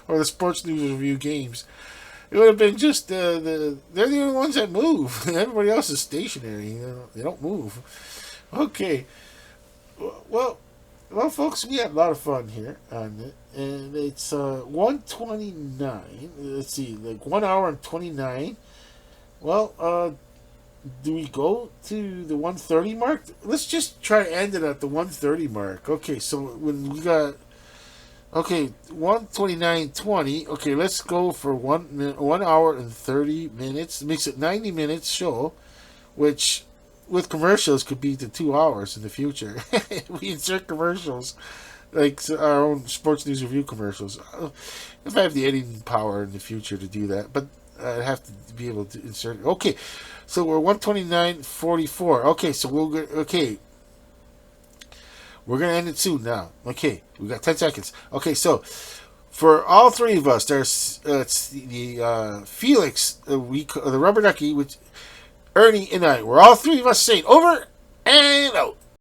Or the Sports News Review Games. It would have been just they're the only ones that move. Everybody else is stationary. They don't move. Okay. Well, folks, we had a lot of fun here on it. And it's 1:29. Let's see, like 1 hour and 29. Well, do we go to the 1:30 mark? Let's just try to end it at the 1:30 mark. Okay, so when we got 1:29:20. Okay, let's go for 1 hour and 30 minutes. It makes it 90 minutes show, which with commercials could be to 2 hours in the future. We insert commercials. like our own sports news review commercials. If I have the editing power in the future to do that, but I have to be able to insert. Okay, so we're 129.44. Okay, so we'll go. Okay, we're gonna end it soon now. Okay, we got 10 seconds. Okay, so for all three of us, there's it's the Felix, the rubber ducky, which Ernie and I. We're all three of us saying over and out.